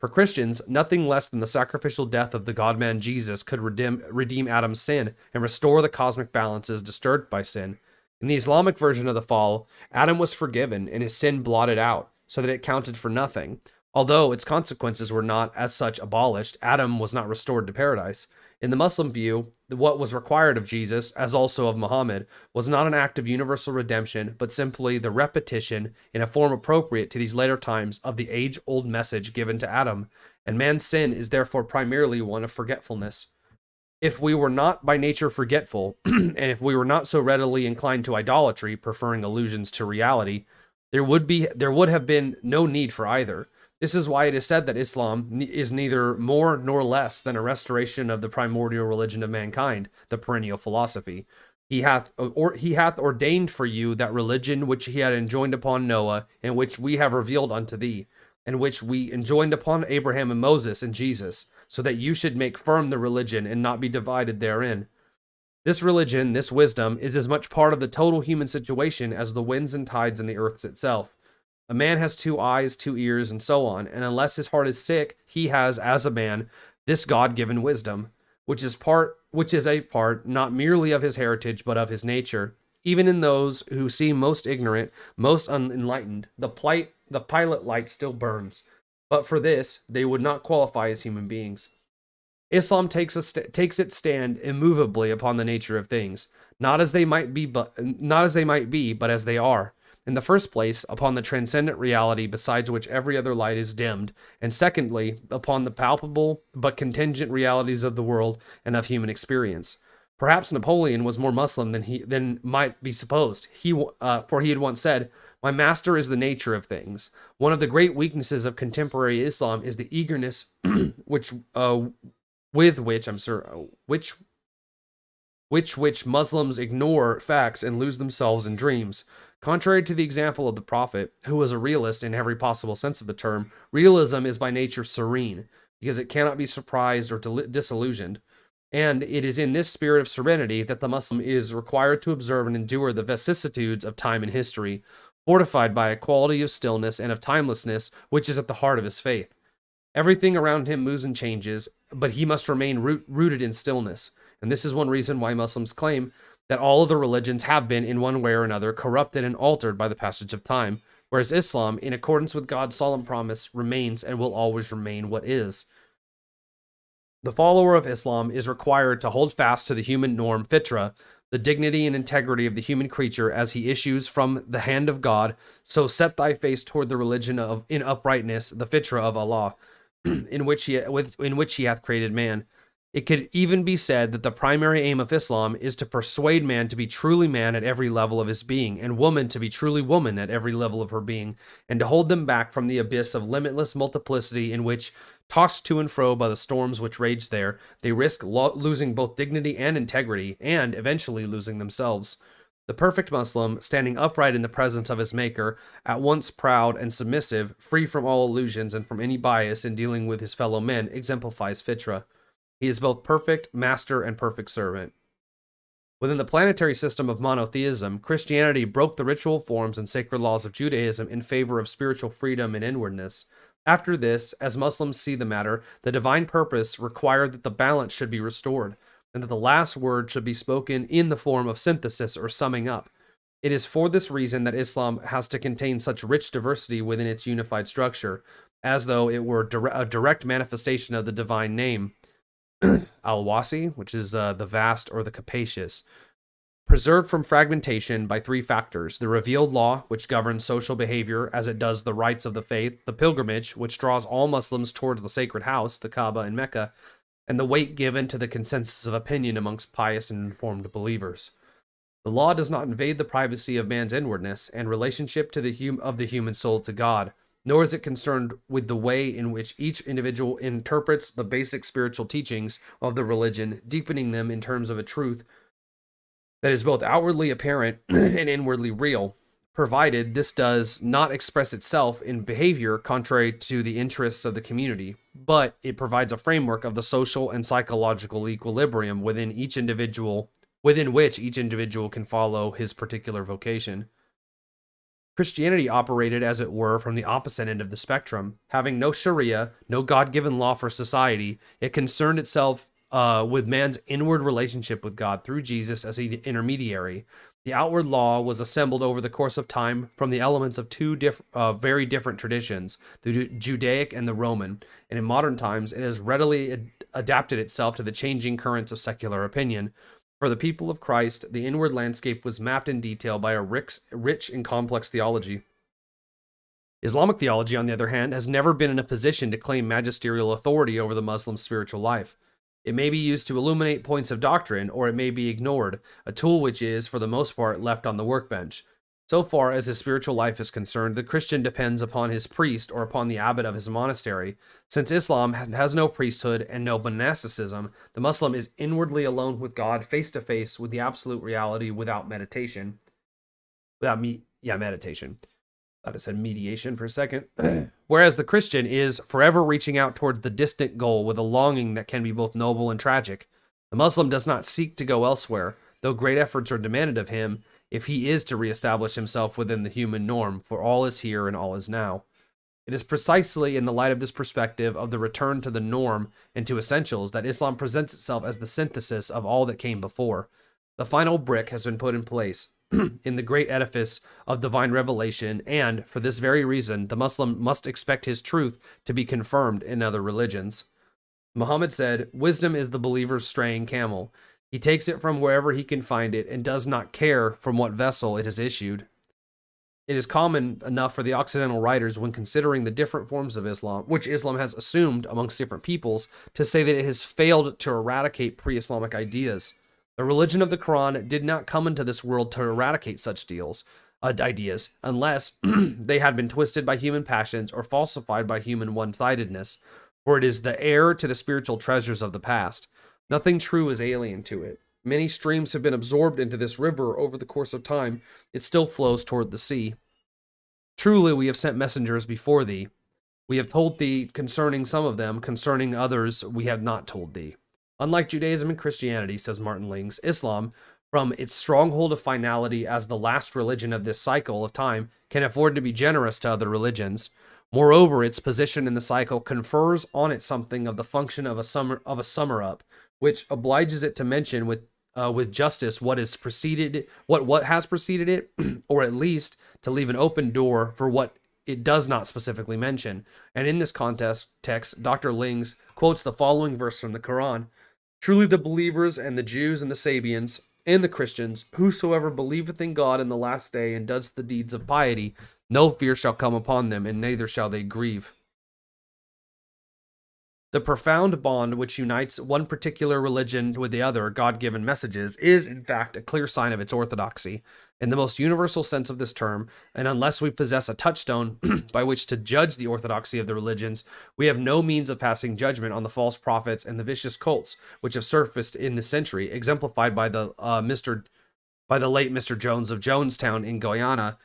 For Christians, nothing less than the sacrificial death of the God-man Jesus could redeem Adam's sin and restore the cosmic balances disturbed by sin. In the Islamic version of the fall, Adam was forgiven and his sin blotted out, so that it counted for nothing. Although its consequences were not as such abolished, Adam was not restored to paradise. In the Muslim view, what was required of Jesus, as also of Muhammad, was not an act of universal redemption, but simply the repetition, in a form appropriate to these later times, of the age-old message given to Adam, and man's sin is therefore primarily one of forgetfulness. If we were not by nature forgetful, and if we were not so readily inclined to idolatry, preferring illusions to reality, there would have been no need for either. This is why it is said that Islam is neither more nor less than a restoration of the primordial religion of mankind, the perennial philosophy. He hath ordained for you that religion which he had enjoined upon Noah, and which we have revealed unto thee, and which we enjoined upon Abraham and Moses and Jesus, so that you should make firm the religion and not be divided therein. This religion, this wisdom, is as much part of the total human situation as the winds and tides in the earth itself. A man has 2 eyes, 2 ears, and so on, and unless his heart is sick, he has, as a man, this God-given wisdom, which is a part not merely of his heritage, but of his nature. Even in those who seem most ignorant, most unenlightened, the pilot light still burns. But for this, they would not qualify as human beings. Islam takes its stand immovably upon the nature of things, not as they might be, but as they are. In the first place, upon the transcendent reality besides which every other light is dimmed, and secondly, upon the palpable but contingent realities of the world and of human experience. Perhaps Napoleon was more Muslim than might be supposed. For he had once said, "My master is the nature of things." One of the great weaknesses of contemporary Islam is the eagerness which Muslims ignore facts and lose themselves in dreams. Contrary to the example of the Prophet, who was a realist in every possible sense of the term, realism is by nature serene, because it cannot be surprised or disillusioned. And it is in this spirit of serenity that the Muslim is required to observe and endure the vicissitudes of time and history, fortified by a quality of stillness and of timelessness which is at the heart of his faith. Everything around him moves and changes, but he must remain rooted in stillness. And this is one reason why Muslims claim that all of the religions have been, in one way or another, corrupted and altered by the passage of time, whereas Islam, in accordance with God's solemn promise, remains and will always remain what is. The follower of Islam is required to hold fast to the human norm fitra, the dignity and integrity of the human creature as he issues from the hand of God. So set thy face toward the religion of in uprightness, the fitra of Allah, in which he hath created man. It could even be said that the primary aim of Islam is to persuade man to be truly man at every level of his being, and woman to be truly woman at every level of her being, and to hold them back from the abyss of limitless multiplicity in which, tossed to and fro by the storms which rage there, they risk losing both dignity and integrity, and eventually losing themselves. The perfect Muslim, standing upright in the presence of his Maker, at once proud and submissive, free from all illusions and from any bias in dealing with his fellow men, exemplifies fitra. He is both perfect master and perfect servant. Within the planetary system of monotheism, Christianity broke the ritual forms and sacred laws of Judaism in favor of spiritual freedom and inwardness. After this, as Muslims see the matter, the divine purpose required that the balance should be restored, and that the last word should be spoken in the form of synthesis or summing up. It is for this reason that Islam has to contain such rich diversity within its unified structure, as though it were a direct manifestation of the divine name. Al-Wasi, which is the vast or the capacious, preserved from fragmentation by three factors: the revealed law, which governs social behavior as it does the rites of the faith; the pilgrimage, which draws all Muslims towards the sacred house, the Kaaba in Mecca; and the weight given to the consensus of opinion amongst pious and informed believers. The law does not invade the privacy of man's inwardness and relationship to the human soul to God, nor is it concerned with the way in which each individual interprets the basic spiritual teachings of the religion, deepening them in terms of a truth that is both outwardly apparent and inwardly real, provided this does not express itself in behavior contrary to the interests of the community, but it provides a framework of the social and psychological equilibrium within which each individual can follow his particular vocation. Christianity operated, as it were, from the opposite end of the spectrum. Having no Sharia, no God-given law for society, it concerned itself with man's inward relationship with God through Jesus as an intermediary. The outward law was assembled over the course of time from the elements of two very different traditions, the Judaic and the Roman, and in modern times it has readily adapted itself to the changing currents of secular opinion. For the people of Christ, the inward landscape was mapped in detail by a rich and complex theology. Islamic theology, on the other hand, has never been in a position to claim magisterial authority over the Muslim spiritual life. It may be used to illuminate points of doctrine, or it may be ignored, a tool which is, for the most part, left on the workbench. So far as his spiritual life is concerned, the Christian depends upon his priest or upon the abbot of his monastery. Since Islam has no priesthood and no monasticism, the Muslim is inwardly alone with God, face to face with the absolute reality without meditation. Meditation. Thought it said mediation for a second. Whereas the Christian is forever reaching out towards the distant goal with a longing that can be both noble and tragic. The Muslim does not seek to go elsewhere, though great efforts are demanded of him if he is to reestablish himself within the human norm, for all is here and all is now. It is precisely in the light of this perspective of the return to the norm and to essentials that Islam presents itself as the synthesis of all that came before. The final brick has been put in place in the great edifice of divine revelation, and, for this very reason, the Muslim must expect his truth to be confirmed in other religions. Muhammad said, "Wisdom is the believer's straying camel. He takes it from wherever he can find it and does not care from what vessel it is issued." It is common enough for the Occidental writers, when considering the different forms of Islam, which Islam has assumed amongst different peoples, to say that it has failed to eradicate pre-Islamic ideas. The religion of the Quran did not come into this world to eradicate such ideas, unless they had been twisted by human passions or falsified by human one-sidedness, for it is the heir to the spiritual treasures of the past. Nothing true is alien to it. Many streams have been absorbed into this river over the course of time. It still flows toward the sea. Truly, we have sent messengers before thee. We have told thee concerning some of them, concerning others we have not told thee. Unlike Judaism and Christianity, says Martin Lings, Islam, from its stronghold of finality as the last religion of this cycle of time, can afford to be generous to other religions. Moreover, its position in the cycle confers on it something of the function of a summer up, which obliges it to mention with justice what has preceded it, or at least to leave an open door for what it does not specifically mention. And in this text, Dr. Lings quotes the following verse from the Quran: "Truly the believers and the Jews and the Sabians and the Christians, whosoever believeth in God in the last day and does the deeds of piety, no fear shall come upon them, and neither shall they grieve." The profound bond which unites one particular religion with the other God-given messages is, in fact, a clear sign of its orthodoxy, in the most universal sense of this term, and unless we possess a touchstone by which to judge the orthodoxy of the religions, we have no means of passing judgment on the false prophets and the vicious cults which have surfaced in this century, exemplified by the late Mr. Jones of Jonestown in Guyana,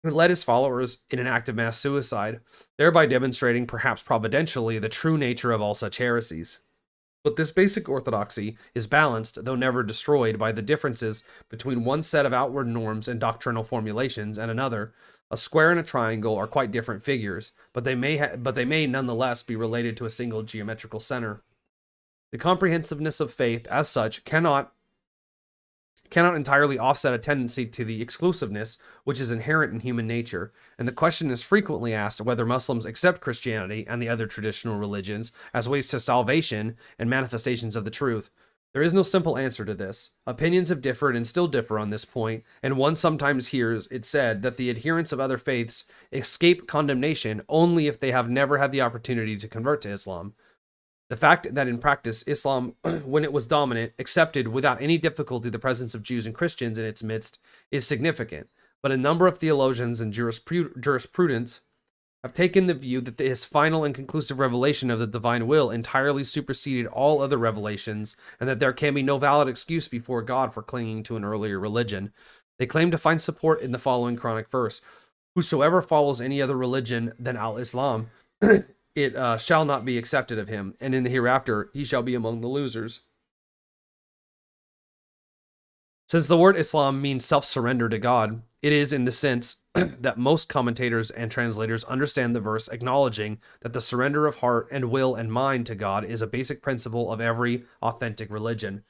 who led his followers in an act of mass suicide, thereby demonstrating, perhaps providentially, the true nature of all such heresies. But this basic orthodoxy is balanced, though never destroyed, by the differences between one set of outward norms and doctrinal formulations and another. A square and a triangle are quite different figures, but they may nonetheless be related to a single geometrical center. The comprehensiveness of faith, as such, cannot entirely offset a tendency to the exclusiveness which is inherent in human nature, and the question is frequently asked whether Muslims accept Christianity and the other traditional religions as ways to salvation and manifestations of the truth. There is no simple answer to this. Opinions have differed and still differ on this point, and one sometimes hears it said that the adherents of other faiths escape condemnation only if they have never had the opportunity to convert to Islam. The fact that in practice Islam, when it was dominant, accepted without any difficulty the presence of Jews and Christians in its midst is significant, but a number of theologians and jurisprudents have taken the view that his final and conclusive revelation of the divine will entirely superseded all other revelations, and that there can be no valid excuse before God for clinging to an earlier religion. They claim to find support in the following Quranic verse: "Whosoever follows any other religion than al-Islam, it shall not be accepted of him, and in the hereafter he shall be among the losers." Since the word Islam means self-surrender to God, it is in the sense that most commentators and translators understand the verse, acknowledging that the surrender of heart and will and mind to God is a basic principle of every authentic religion.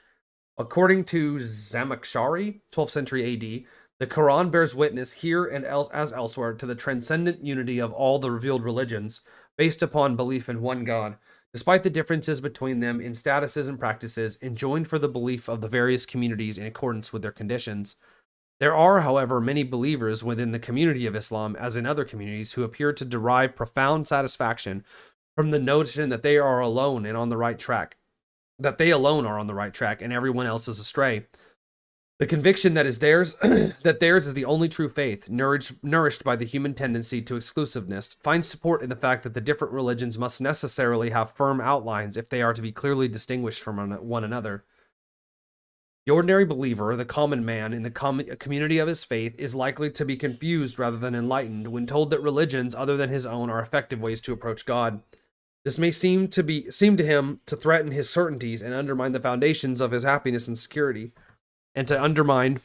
According to Zamakhshari, 12th century AD, the Quran bears witness here and as elsewhere to the transcendent unity of all the revealed religions, based upon belief in one God, despite the differences between them in statuses and practices, enjoined for the belief of the various communities in accordance with their conditions. There are, however, many believers within the community of Islam, as in other communities, who appear to derive profound satisfaction from the notion that they are alone and on the right track, that they alone are on the right track and everyone else is astray. The conviction that is theirs, that theirs is the only true faith, nourished by the human tendency to exclusiveness, finds support in the fact that the different religions must necessarily have firm outlines if they are to be clearly distinguished from one another. The ordinary believer, the common man in the community of his faith, is likely to be confused rather than enlightened when told that religions other than his own are effective ways to approach God. This may seem to him to threaten his certainties and undermine the foundations of his happiness and security, and to undermine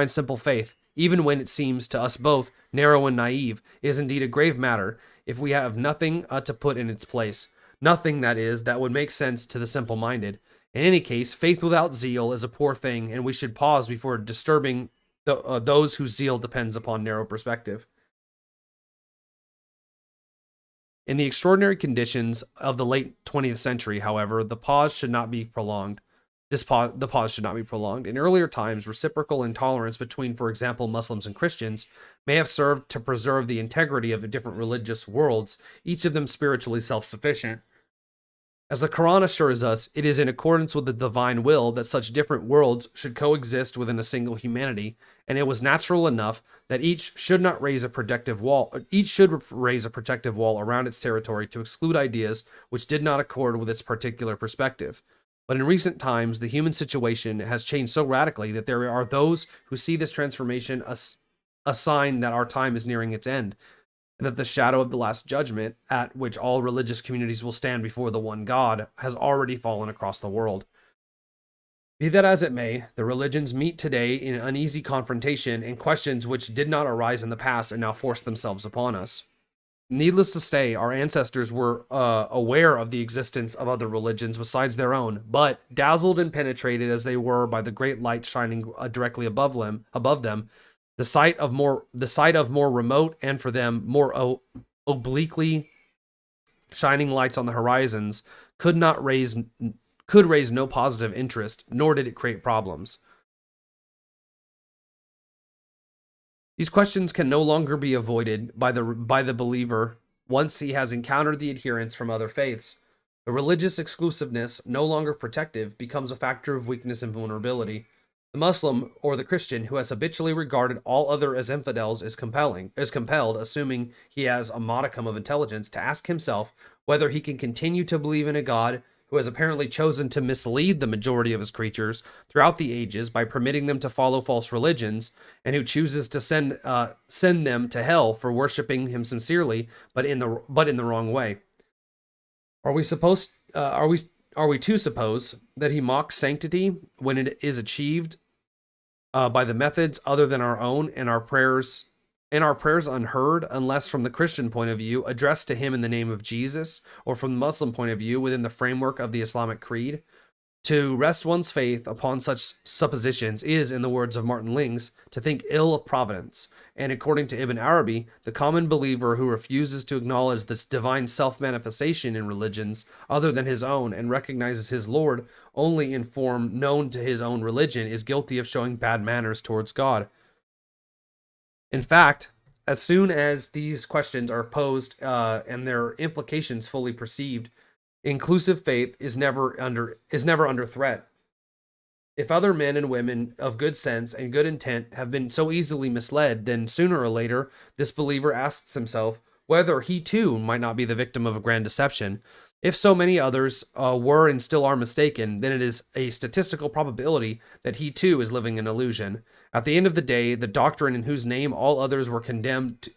simple faith, even when it seems to us both narrow and naive, is indeed a grave matter if we have nothing to put in its place. Nothing, that is, that would make sense to the simple-minded. In any case, faith without zeal is a poor thing, and we should pause before disturbing those whose zeal depends upon narrow perspective. In the extraordinary conditions of the late 20th century, however, the pause should not be prolonged. The pause should not be prolonged. In earlier times, reciprocal intolerance between, for example, Muslims and Christians may have served to preserve the integrity of the different religious worlds, each of them spiritually self-sufficient. As the Quran assures us, it is in accordance with the divine will that such different worlds should coexist within a single humanity, and it was natural enough that each should raise a protective wall around its territory to exclude ideas which did not accord with its particular perspective. But in recent times, the human situation has changed so radically that there are those who see this transformation a sign that our time is nearing its end, and that the shadow of the last judgment, at which all religious communities will stand before the one God, has already fallen across the world. Be that as it may, the religions meet today in uneasy confrontation, and questions which did not arise in the past and now force themselves upon us. Needless to say, our ancestors were aware of the existence of other religions besides their own, but dazzled and penetrated as they were by the great light shining directly above them, the sight of more remote and for them more obliquely shining lights on the horizons, could raise no positive interest, nor did it create problems. These questions can no longer be avoided by the believer once he has encountered the adherents from other faiths. The religious exclusiveness, no longer protective, becomes a factor of weakness and vulnerability. The Muslim or the Christian who has habitually regarded all other as infidels is compelled, assuming he has a modicum of intelligence, to ask himself whether he can continue to believe in a God who has apparently chosen to mislead the majority of his creatures throughout the ages by permitting them to follow false religions, and who chooses to send them to hell for worshiping him sincerely, but in the wrong way. Are we to suppose that he mocks sanctity when it is achieved by the methods other than our own, and our prayers unheard, unless from the Christian point of view addressed to him in the name of Jesus, or from the Muslim point of view within the framework of the Islamic creed? To rest one's faith upon such suppositions is, in the words of Martin Lings, to think ill of providence, and according to Ibn Arabi, the common believer who refuses to acknowledge this divine self-manifestation in religions other than his own and recognizes his Lord only in form known to his own religion is guilty of showing bad manners towards God. In fact, as soon as these questions are posed and their implications fully perceived, inclusive faith is never under threat. If other men and women of good sense and good intent have been so easily misled, then sooner or later this believer asks himself whether he too might not be the victim of a grand deception. If so many others were and still are mistaken, then it is a statistical probability that he too is living an illusion. At the end of the day, the doctrine in whose name all others were condemned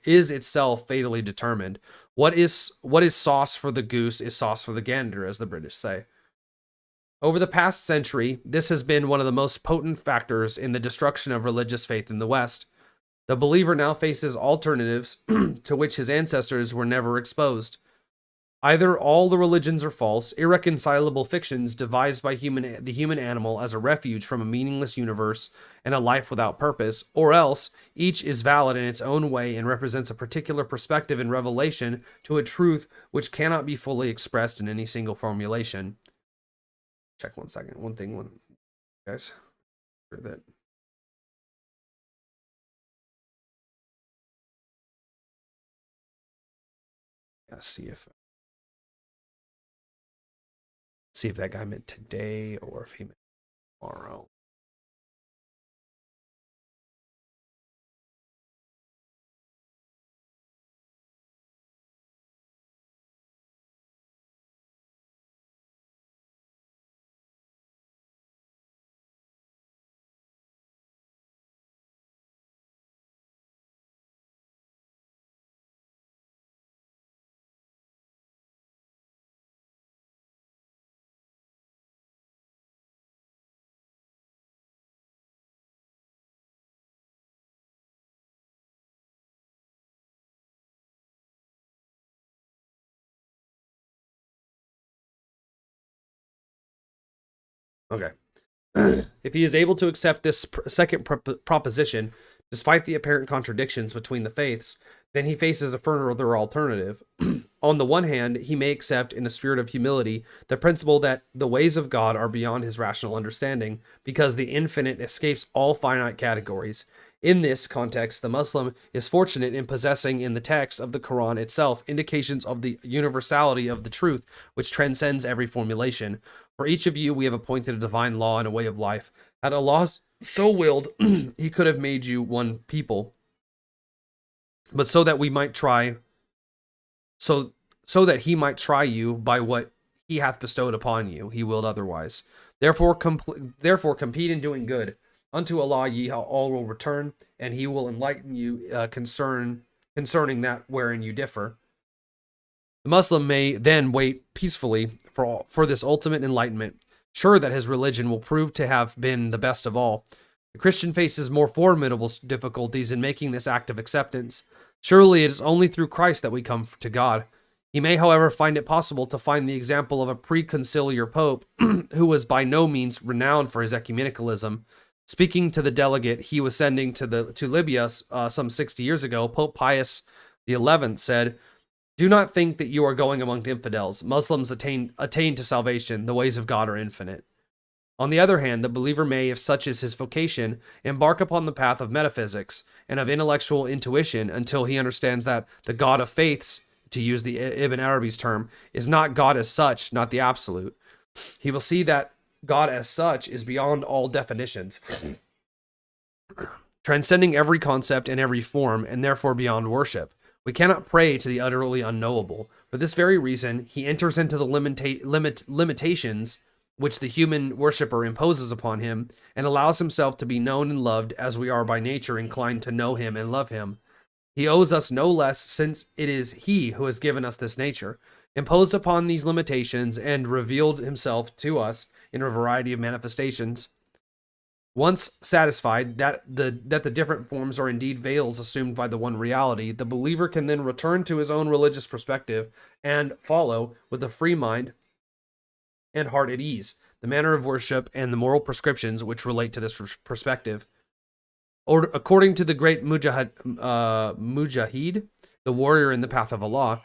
is itself fatally determined. What is sauce for the goose is sauce for the gander, as the British say. Over the past century, this has been one of the most potent factors in the destruction of religious faith in the West. The believer now faces alternatives to which his ancestors were never exposed. Either all the religions are false, irreconcilable fictions devised by the human animal as a refuge from a meaningless universe and a life without purpose, or else each is valid in its own way and represents a particular perspective and revelation to a truth which cannot be fully expressed in any single formulation. Check one second. One thing, guys. That. Yeah, see if that guy meant today or if he meant tomorrow. Okay. If he is able to accept this second proposition, despite the apparent contradictions between the faiths, then he faces a further alternative. On the one hand, he may accept, in a spirit of humility, the principle that the ways of God are beyond his rational understanding, because the infinite escapes all finite categories. In this context, the Muslim is fortunate in possessing in the text of the Quran itself indications of the universality of the truth, which transcends every formulation. For each of you we have appointed a divine law and a way of life. Had Allah so willed, he could have made you one people, but so that we might try, so that he might try you by what he hath bestowed upon you, he willed otherwise. Therefore compete in doing good. Unto Allah ye all will return, and he will enlighten you concerning that wherein you differ. The Muslim may then wait peacefully for this ultimate enlightenment, sure that his religion will prove to have been the best of all. The Christian faces more formidable difficulties in making this act of acceptance. Surely it is only through Christ that we come to God. He may, however, find it possible to find the example of a pre-conciliar pope who was by no means renowned for his ecumenicalism. Speaking to the delegate he was sending to Libya some 60 years ago, Pope Pius XI said, Do not think that you are going among infidels. Muslims attain to salvation. The ways of God are infinite. On the other hand, the believer may, if such is his vocation, embark upon the path of metaphysics and of intellectual intuition until he understands that the God of faiths, to use the Ibn Arabi's term, is not God as such, not the absolute. He will see that God as such is beyond all definitions, transcending every concept and every form, and therefore beyond worship. We cannot pray to the utterly unknowable. For this very reason, he enters into the limitations which the human worshipper imposes upon him, and allows himself to be known and loved as we are by nature inclined to know him and love him. He owes us no less, since it is he who has given us this nature, imposed upon these limitations, and revealed himself to us in a variety of manifestations. Once satisfied that the different forms are indeed veils assumed by the one reality, the believer can then return to his own religious perspective and follow, with a free mind and heart at ease, the manner of worship and the moral prescriptions which relate to this perspective. Or, according to the great Mujahid, the warrior in the path of Allah,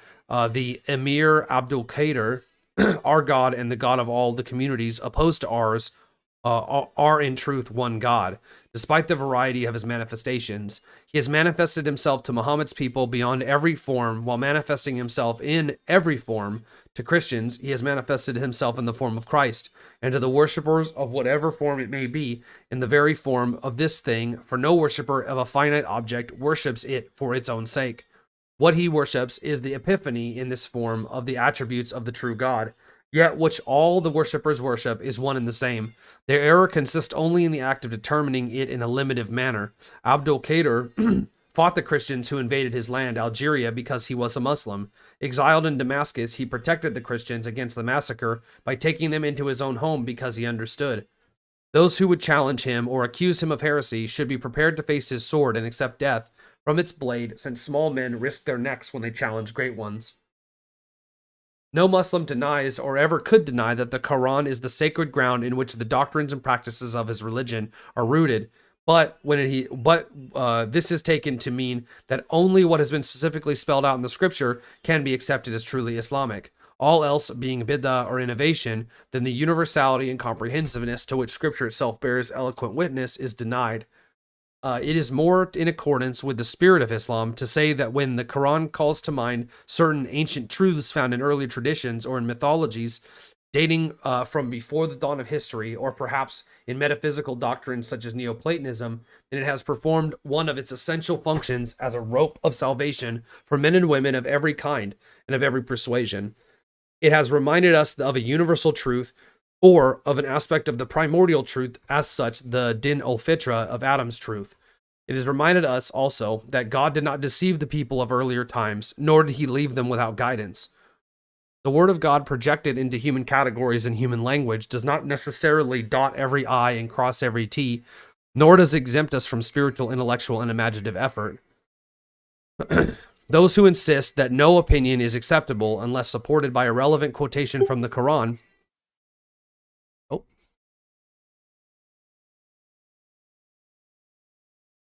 the Emir Abdul Qadir, our God and the God of all the communities opposed to ours, are in truth one God. Despite the variety of his manifestations, he has manifested himself to Muhammad's people beyond every form, while manifesting himself in every form. To Christians, he has manifested himself in the form of Christ, and to the worshippers of whatever form it may be, in the very form of this thing, for no worshipper of a finite object worships it for its own sake. What he worships is the epiphany in this form of the attributes of the true God, yet which all the worshippers worship is one and the same. Their error consists only in the act of determining it in a limited manner. Abdul Qadir fought the Christians who invaded his land, Algeria, because he was a Muslim. Exiled in Damascus, he protected the Christians against the massacre by taking them into his own home because he understood. Those who would challenge him or accuse him of heresy should be prepared to face his sword and accept death from its blade, since small men risk their necks when they challenge great ones. No Muslim denies or ever could deny that the Quran is the sacred ground in which the doctrines and practices of his religion are rooted, but this is taken to mean that only what has been specifically spelled out in the scripture can be accepted as truly Islamic. All else being bid'ah or innovation, then the universality and comprehensiveness to which scripture itself bears eloquent witness is denied. It is more in accordance with the spirit of Islam to say that when the Quran calls to mind certain ancient truths found in early traditions or in mythologies dating from before the dawn of history, or perhaps in metaphysical doctrines such as Neoplatonism, then it has performed one of its essential functions as a rope of salvation for men and women of every kind and of every persuasion. It has reminded us of a universal truth, or of an aspect of the primordial truth, as such, the din al-fitra of Adam's truth. It has reminded us also that God did not deceive the people of earlier times, nor did he leave them without guidance. The word of God projected into human categories and human language does not necessarily dot every I and cross every T, nor does it exempt us from spiritual, intellectual, and imaginative effort. Those who insist that no opinion is acceptable unless supported by a relevant quotation from the Quran.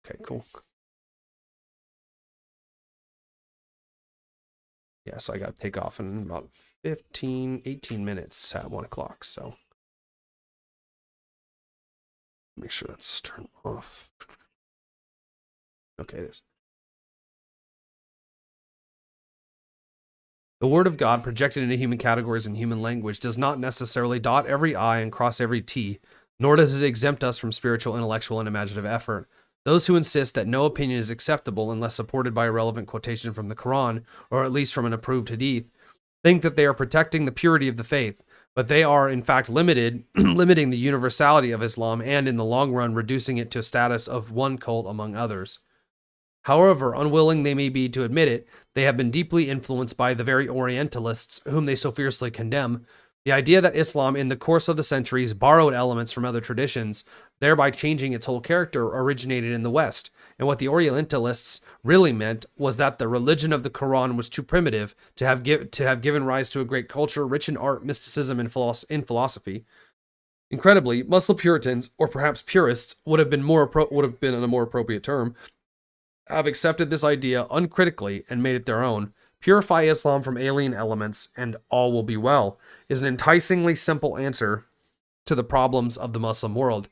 Okay, cool. Yeah, so I got to take off in about 18 minutes at 1 o'clock, so make sure that's turned off. Okay, it is. The word of God projected into human categories and human language does not necessarily dot every I and cross every T, nor does it exempt us from spiritual, intellectual, and imaginative effort. Those who insist that no opinion is acceptable unless supported by a relevant quotation from the Quran, or at least from an approved hadith, think that they are protecting the purity of the faith, but they are in fact limiting the universality of Islam, and in the long run reducing it to a status of one cult among others. However unwilling they may be to admit it, they have been deeply influenced by the very Orientalists whom they so fiercely condemn. The idea that Islam, in the course of the centuries, borrowed elements from other traditions, thereby changing its whole character, originated in the West, and what the Orientalists really meant was that the religion of the Quran was too primitive to have given rise to a great culture rich in art, mysticism, and philosophy. Incredibly, Muslim Puritans, or perhaps purists, would have been a more appropriate term, have accepted this idea uncritically and made it their own, Purify Islam from alien elements and all will be well is an enticingly simple answer to the problems of the Muslim world,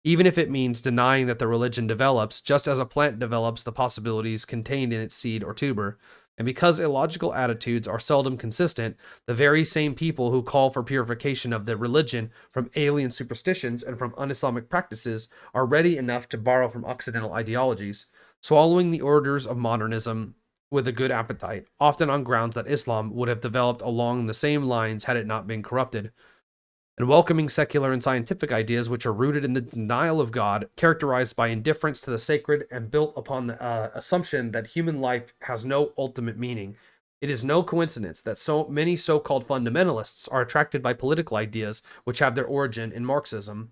even if it means denying that the religion develops just as a plant develops the possibilities contained in its seed or tuber. And because illogical attitudes are seldom consistent, the very same people who call for purification of the religion from alien superstitions and from un-Islamic practices are ready enough to borrow from Occidental ideologies, swallowing the orders of modernism with a good appetite, often on grounds that Islam would have developed along the same lines had it not been corrupted, and welcoming secular and scientific ideas which are rooted in the denial of God, characterized by indifference to the sacred and built upon the assumption that human life has no ultimate meaning. It is no coincidence that so many so-called fundamentalists are attracted by political ideas which have their origin in Marxism.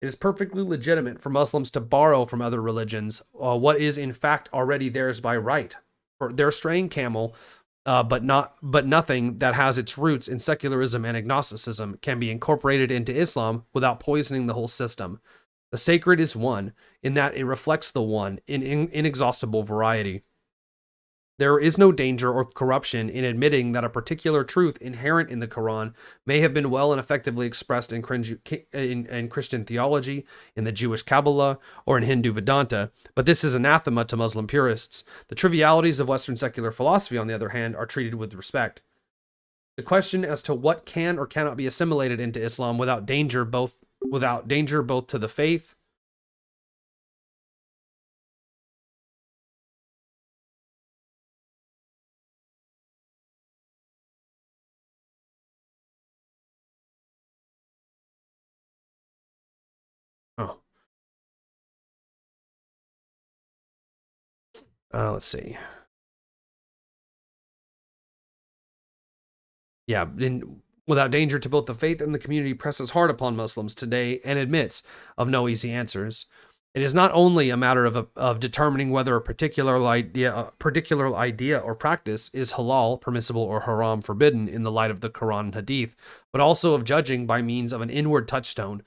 It is perfectly legitimate for Muslims to borrow from other religions what is in fact already theirs by right. For their straying camel, but nothing that has its roots in secularism and agnosticism can be incorporated into Islam without poisoning the whole system. The sacred is one, in that it reflects the one in inexhaustible variety. There is no danger or corruption in admitting that a particular truth inherent in the Quran may have been well and effectively expressed in Christian theology, in the Jewish Kabbalah, or in Hindu Vedanta, but this is anathema to Muslim purists. The trivialities of Western secular philosophy, on the other hand, are treated with respect. The question as to what can or cannot be assimilated into Islam without danger both to the faith oh let's see. Yeah, without danger to both the faith and the community presses hard upon Muslims today and admits of no easy answers. It is not only a matter of determining whether a particular idea or practice is halal, permissible, or haram, forbidden in the light of the Quran and Hadith, but also of judging by means of an inward touchstone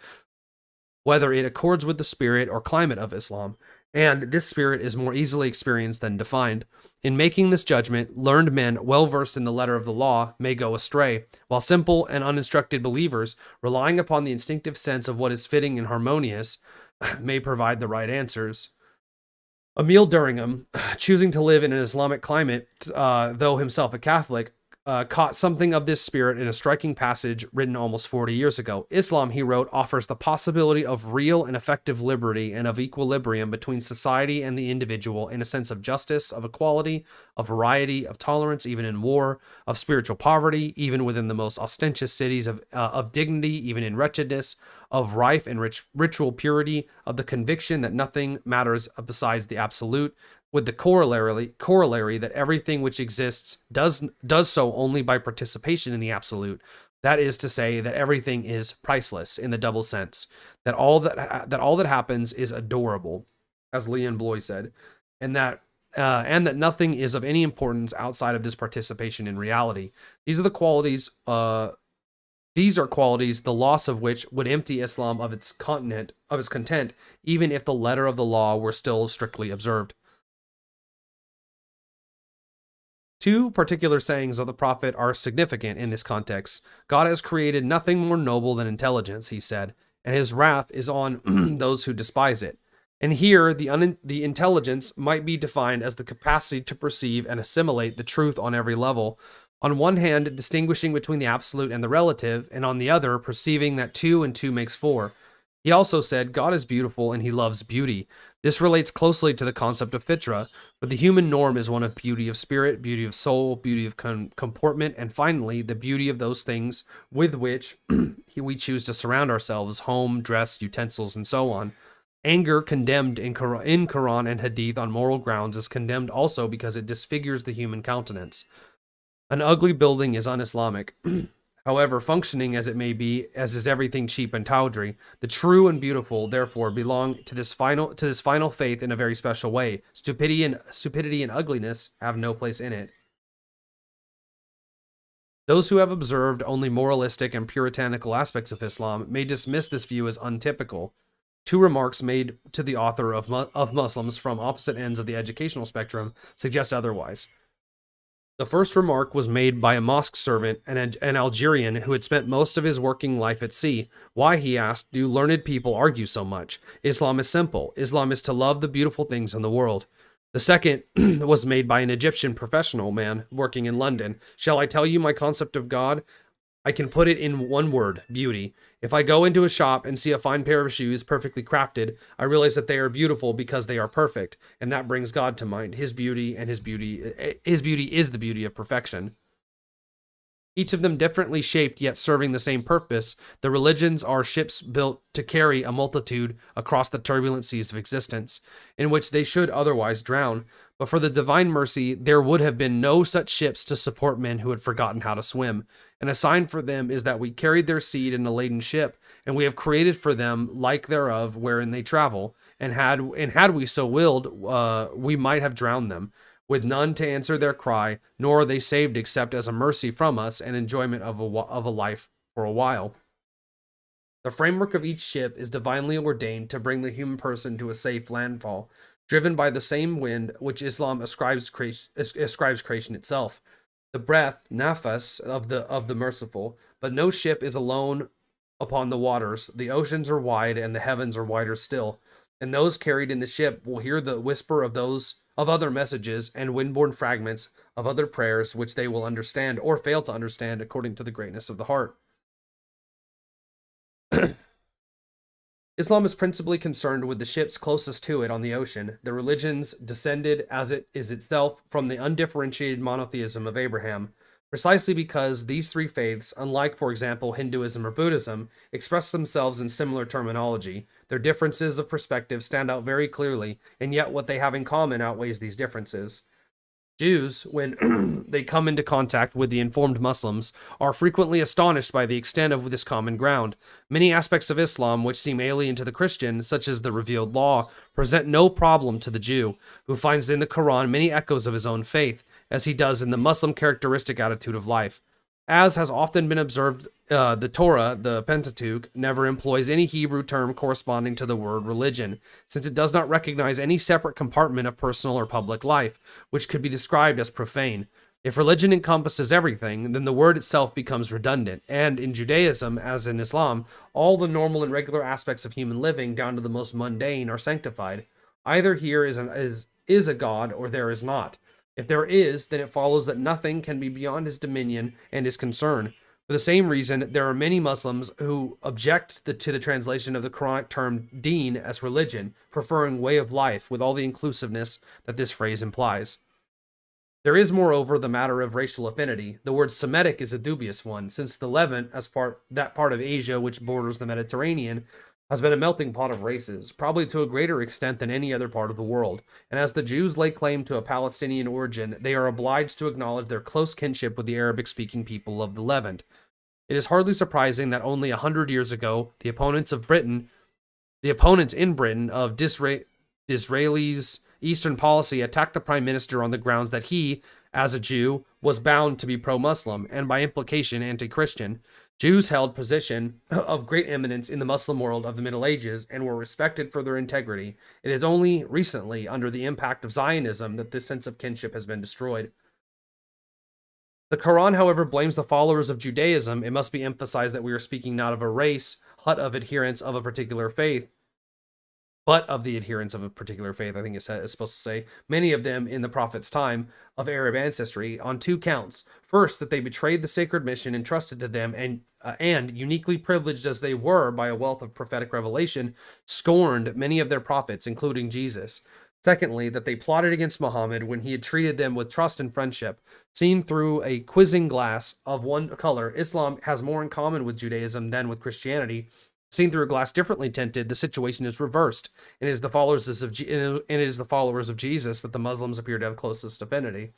whether it accords with the spirit or climate of Islam, and this spirit is more easily experienced than defined. In making this judgment, learned men well versed in the letter of the law may go astray, while simple and uninstructed believers, relying upon the instinctive sense of what is fitting and harmonious, may provide the right answers. Emil Durkheim, choosing to live in an Islamic climate, though himself a Catholic, caught something of this spirit in a striking passage written almost 40 years ago. Islam, he wrote, offers the possibility of real and effective liberty and of equilibrium between society and the individual in a sense of justice, of equality, of variety, of tolerance, even in war, of spiritual poverty, even within the most ostentatious cities, of dignity, even in wretchedness, of rife and ritual purity, of the conviction that nothing matters besides the absolute, with the corollary that everything which exists does so only by participation in the absolute. That is to say, that everything is priceless in the double sense, that all that happens is adorable, as Leon Bloy said, and that nothing is of any importance outside of this participation in reality. These are qualities, the loss of which would empty Islam of its content, even if the letter of the law were still strictly observed. Two particular sayings of the Prophet are significant in this context. God has created nothing more noble than intelligence, he said, and his wrath is on those who despise it. And here, the intelligence might be defined as the capacity to perceive and assimilate the truth on every level. On one hand, distinguishing between the absolute and the relative, and on the other, perceiving that 2 and 2 makes 4. He also said, God is beautiful and he loves beauty. This relates closely to the concept of fitra, but the human norm is one of beauty of spirit, beauty of soul, beauty of comportment, and finally, the beauty of those things with which we choose to surround ourselves, home, dress, utensils, and so on. Anger, condemned in Quran and Hadith on moral grounds, is condemned also because it disfigures the human countenance. An ugly building is un-Islamic. However, functioning as it may be, as is everything cheap and tawdry, the true and beautiful, therefore, belong to this final faith in a very special way. Stupidity and ugliness have no place in it. Those who have observed only moralistic and puritanical aspects of Islam may dismiss this view as untypical. Two remarks made to the author of Muslims from opposite ends of the educational spectrum suggest otherwise. The first remark was made by a mosque servant, an Algerian who had spent most of his working life at sea. Why, he asked, do learned people argue so much? Islam is simple. Islam is to love the beautiful things in the world. The second was made by an Egyptian professional man working in London. Shall I tell you my concept of God? I can put it in one word: beauty. If I go into a shop and see a fine pair of shoes perfectly crafted, I realize that they are beautiful because they are perfect, and that brings God to mind. His beauty is the beauty of perfection. Each of them differently shaped yet serving the same purpose, the religions are ships built to carry a multitude across the turbulent seas of existence, in which they should otherwise drown. But for the divine mercy, there would have been no such ships to support men who had forgotten how to swim. And a sign for them is that we carried their seed in a laden ship, and we have created for them like thereof wherein they travel. And had we so willed, we might have drowned them, with none to answer their cry, nor are they saved except as a mercy from us and enjoyment of a life for a while. The framework of each ship is divinely ordained to bring the human person to a safe landfall, driven by the same wind which Islam ascribes creation itself, the breath, nafas, of the merciful. But no ship is alone upon the waters. The oceans are wide, and the heavens are wider still. And those carried in the ship will hear the whisper of other messages and windborne fragments of other prayers, which they will understand or fail to understand according to the greatness of the heart. Islam is principally concerned with the ships closest to it on the ocean. The religions descended, as it is itself, from the undifferentiated monotheism of Abraham, precisely because these three faiths, unlike, for example, Hinduism or Buddhism, express themselves in similar terminology. Their differences of perspective stand out very clearly, and yet what they have in common outweighs these differences. Jews, when they come into contact with the informed Muslims, are frequently astonished by the extent of this common ground. Many aspects of Islam, which seem alien to the Christian, such as the revealed law, present no problem to the Jew, who finds in the Quran many echoes of his own faith, as he does in the Muslim characteristic attitude of life. As has often been observed, the Torah, the Pentateuch, never employs any Hebrew term corresponding to the word religion, since it does not recognize any separate compartment of personal or public life, which could be described as profane. If religion encompasses everything, then the word itself becomes redundant, and in Judaism, as in Islam, all the normal and regular aspects of human living, down to the most mundane, are sanctified. Either here is a God, or there is not. If there is, then it follows that nothing can be beyond his dominion and his concern. For the same reason, there are many Muslims who object to the translation of the Quranic term deen as religion, preferring way of life with all the inclusiveness that this phrase implies. There is, moreover, the matter of racial affinity. The word Semitic is a dubious one, since the Levant, that part of Asia which borders the Mediterranean, has been a melting pot of races, probably to a greater extent than any other part of the world, and as the Jews lay claim to a Palestinian origin, they are obliged to acknowledge their close kinship with the Arabic-speaking people of the Levant. It is hardly surprising that only 100 years ago, the opponents in Britain of Disraeli's Eastern policy attacked the Prime Minister on the grounds that he, as a Jew, was bound to be pro-Muslim, and by implication anti-Christian. Jews held position of great eminence in the Muslim world of the Middle Ages and were respected for their integrity. It is only recently, under the impact of Zionism, that this sense of kinship has been destroyed. The Quran, however, blames the followers of Judaism. It must be emphasized that we are speaking not of a race, of adherents of a particular faith, but of the adherents of a particular faith, I think it's supposed to say, many of them in the Prophet's time of Arab ancestry, on two counts. First, that they betrayed the sacred mission entrusted to them, and uniquely privileged as they were by a wealth of prophetic revelation, scorned many of their prophets, including Jesus. Secondly, that they plotted against Muhammad when he had treated them with trust and friendship. Seen through a quizzing glass of one color, Islam has more in common with Judaism than with Christianity. Seen through a glass differently tinted, the situation is reversed, and it is the followers of Jesus that the Muslims appear to have closest affinity.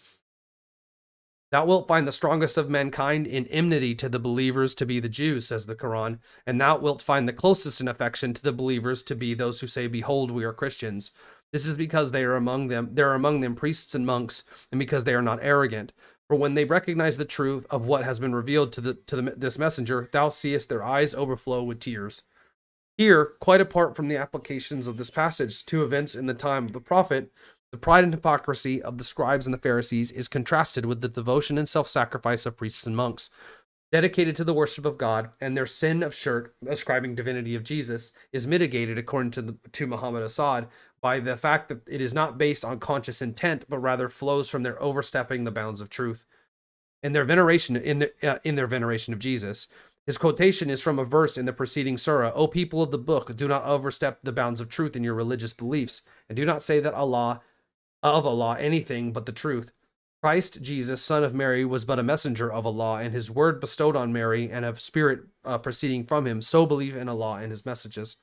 Thou wilt find the strongest of mankind in enmity to the believers to be the Jews, says the Quran, and thou wilt find the closest in affection to the believers to be those who say, Behold, we are Christians. This is because there are among them priests and monks, and because they are not arrogant. For when they recognize the truth of what has been revealed to this messenger, thou seest their eyes overflow with tears. Here, quite apart from the applications of this passage to events in the time of the Prophet, The pride and hypocrisy of the scribes and the Pharisees is contrasted with the devotion and self-sacrifice of priests and monks, dedicated to the worship of God, and their sin of shirk, ascribing divinity of Jesus, is mitigated, according to Muhammad Assad, by the fact that it is not based on conscious intent, but rather flows from their overstepping the bounds of truth. In their veneration of Jesus. His quotation is from a verse in the preceding surah: "O people of the book, do not overstep the bounds of truth in your religious beliefs, and do not say that Allah anything but the truth. Christ Jesus, son of Mary, was but a messenger of Allah, and his word bestowed on Mary, and a spirit proceeding from him. So believe in Allah and his messages."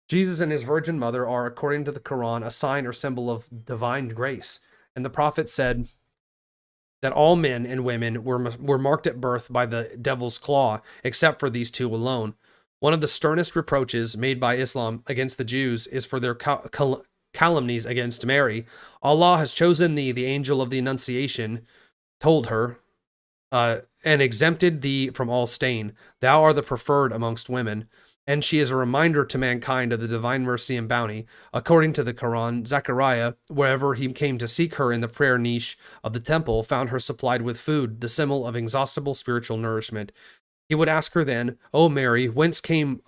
Jesus and his virgin mother are, according to the Quran, a sign or symbol of divine grace. And the Prophet said that all men and women were marked at birth by the devil's claw, except for these two alone. One of the sternest reproaches made by Islam against the Jews is for their calumnies against Mary. "Allah has chosen thee, the angel of the Annunciation, told her, and exempted thee from all stain. Thou art the preferred amongst women." And she is a reminder to mankind of the divine mercy and bounty. According to the Quran, Zechariah, wherever he came to seek her in the prayer niche of the temple, found her supplied with food, the symbol of inexhaustible spiritual nourishment. He would ask her then, "O Mary, whence came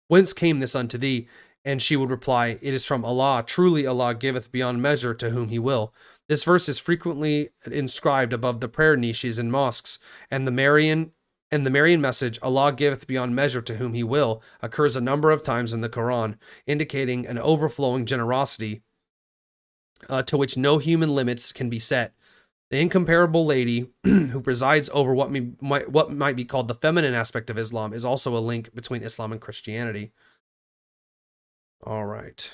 this unto thee?" And she would reply, "It is from Allah. Truly Allah giveth beyond measure to whom he will." This verse is frequently inscribed above the prayer niches in mosques, and the Marian message, "Allah giveth beyond measure to whom he will," occurs a number of times in the Quran, indicating an overflowing generosity to which no human limits can be set. The incomparable lady who presides over what might be called the feminine aspect of Islam is also a link between Islam and Christianity. All right.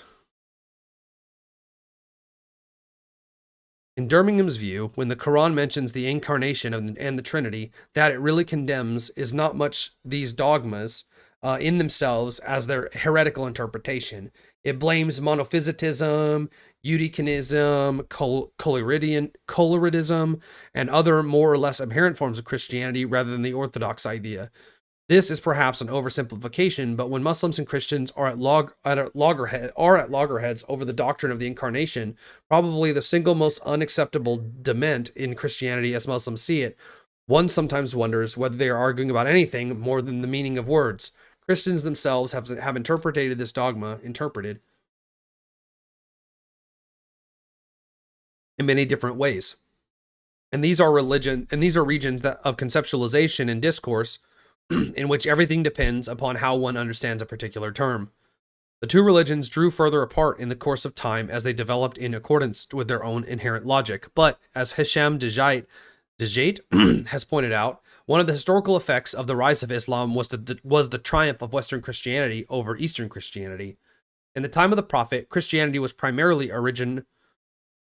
In Birmingham's view, when the Quran mentions the incarnation and the Trinity, that it really condemns is not much these dogmas in themselves as their heretical interpretation. It blames monophysitism, Eutychianism, coloridism, and other more or less apparent forms of Christianity rather than the orthodox idea. This is perhaps an oversimplification, but when Muslims and Christians are at loggerheads over the doctrine of the incarnation, probably the single most unacceptable dement in Christianity as Muslims see it, one sometimes wonders whether they are arguing about anything more than the meaning of words. Christians themselves have interpreted this dogma in many different ways. And these are regions of conceptualization and discourse in which everything depends upon how one understands a particular term. The two religions drew further apart in the course of time as they developed in accordance with their own inherent logic. But, as Hisham Dejait has pointed out, one of the historical effects of the rise of Islam was the triumph of Western Christianity over Eastern Christianity. In the time of the Prophet, Christianity was primarily a religion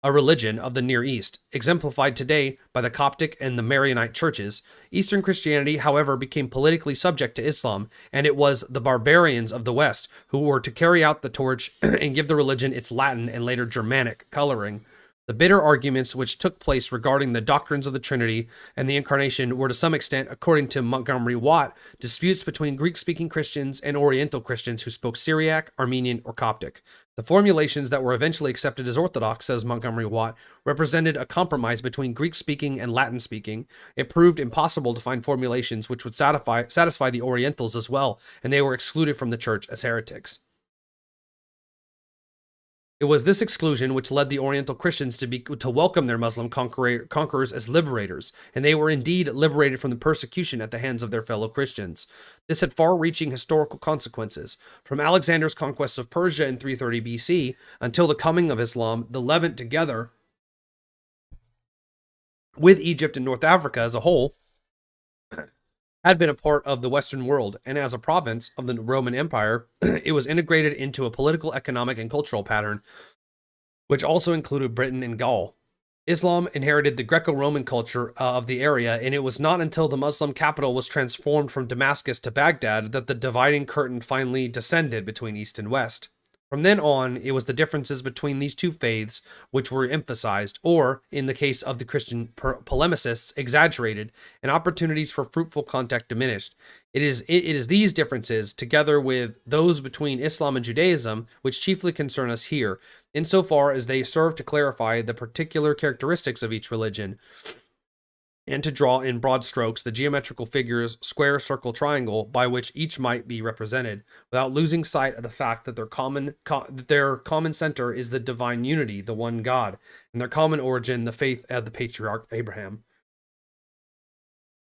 of the Near East, exemplified today by the Coptic and the Maronite churches. Eastern Christianity, however, became politically subject to Islam, and it was the barbarians of the West who were to carry out the torch and give the religion its Latin and later Germanic coloring. The bitter arguments which took place regarding the doctrines of the Trinity and the Incarnation were to some extent, according to Montgomery Watt, disputes between Greek-speaking Christians and Oriental Christians who spoke Syriac, Armenian, or Coptic. The formulations that were eventually accepted as orthodox, says Montgomery Watt, represented a compromise between Greek-speaking and Latin-speaking. It proved impossible to find formulations which would satisfy the Orientals as well, and they were excluded from the church as heretics. It was this exclusion which led the Oriental Christians to welcome their Muslim conquerors as liberators, and they were indeed liberated from the persecution at the hands of their fellow Christians. This had far-reaching historical consequences. From Alexander's conquest of Persia in 330 BC until the coming of Islam, the Levant, together with Egypt and North Africa as a whole, had been a part of the Western world, and as a province of the Roman Empire, it was integrated into a political, economic, and cultural pattern, which also included Britain and Gaul. Islam inherited the Greco-Roman culture of the area, and it was not until the Muslim capital was transformed from Damascus to Baghdad that the dividing curtain finally descended between East and West. From then on, it was the differences between these two faiths which were emphasized, or, in the case of the Christian polemicists, exaggerated, and opportunities for fruitful contact diminished. It is these differences, together with those between Islam and Judaism, which chiefly concern us here. insofar as they serve to clarify the particular characteristics of each religion and to draw in broad strokes the geometrical figures square, circle, triangle by which each might be represented, without losing sight of the fact that their common center is the divine unity, the one God, and their common origin, the faith of the patriarch Abraham.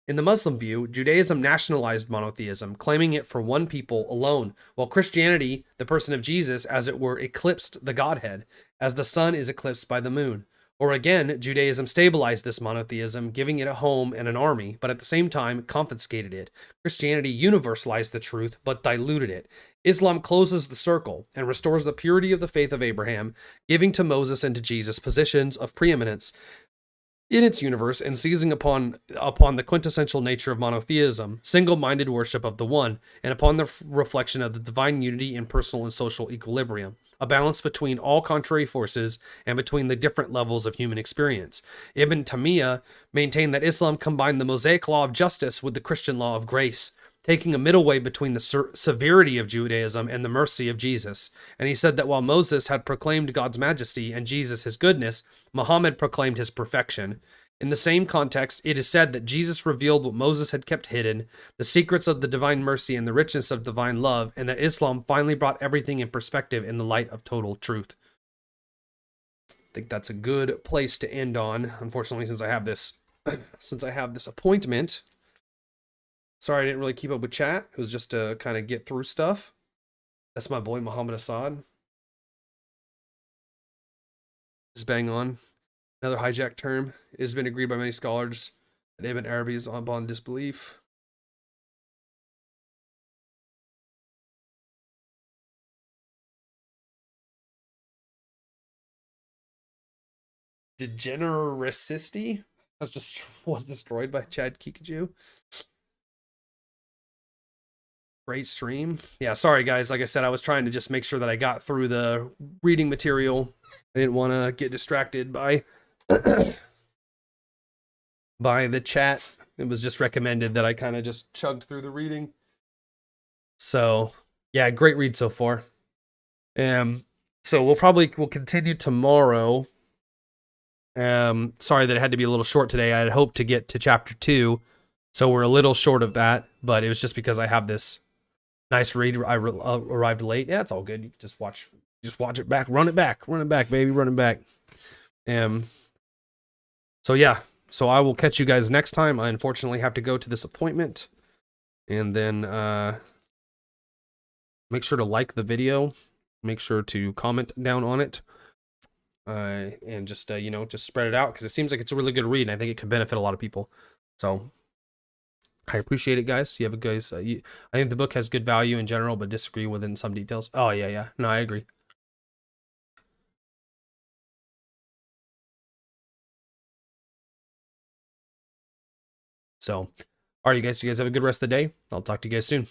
In the Muslim view, Judaism nationalized monotheism, claiming it for one people alone, while Christianity, the person of Jesus, as it were, eclipsed the Godhead, as the sun is eclipsed by the moon. Or again, Judaism stabilized this monotheism, giving it a home and an army, but at the same time confiscated it. Christianity universalized the truth, but diluted it. Islam closes the circle and restores the purity of the faith of Abraham, giving to Moses and to Jesus positions of preeminence in its universe and seizing upon the quintessential nature of monotheism, single-minded worship of the one, and upon the reflection of the divine unity in personal and social equilibrium, a balance between all contrary forces and between the different levels of human experience. Ibn Taymiyyah maintained that Islam combined the Mosaic law of justice with the Christian law of grace, taking a middle way between the severity of Judaism and the mercy of Jesus. And he said that while Moses had proclaimed God's majesty and Jesus his goodness, Muhammad proclaimed his perfection. In the same context, it is said that Jesus revealed what Moses had kept hidden, the secrets of the divine mercy and the richness of divine love, and that Islam finally brought everything in perspective in the light of total truth. I think that's a good place to end on. Unfortunately, since I have this appointment. Sorry I didn't really keep up with chat. It was just to kind of get through stuff. That's my boy Muhammad Assad. Is bang on. Another hijacked term. It has been agreed by many scholars that Ibn Arabi is upon disbelief. Degenericity was destroyed by Chad Kikaju. Great stream. Yeah, sorry guys. Like I said, I was trying to just make sure that I got through the reading material. I didn't want to get distracted by by the chat. It was just recommended that I kind of just chugged through the reading. So, yeah, great read so far. So we'll continue tomorrow. Sorry that it had to be a little short today. I had hoped to get to chapter 2, so we're a little short of that, but it was just because I have this nice read. I arrived late. Yeah, it's all good. You can just watch it back. Run it back, baby. Run it back. So yeah. So I will catch you guys next time. I unfortunately have to go to this appointment. And then make sure to like the video. Make sure to comment down on it. And just, just spread it out because it seems like it's a really good read. And I think it could benefit a lot of people. So I appreciate it, guys. You have a guys. I think the book has good value in general, but disagree within some details. Oh, yeah. No, I agree. So, all right, you guys have a good rest of the day. I'll talk to you guys soon.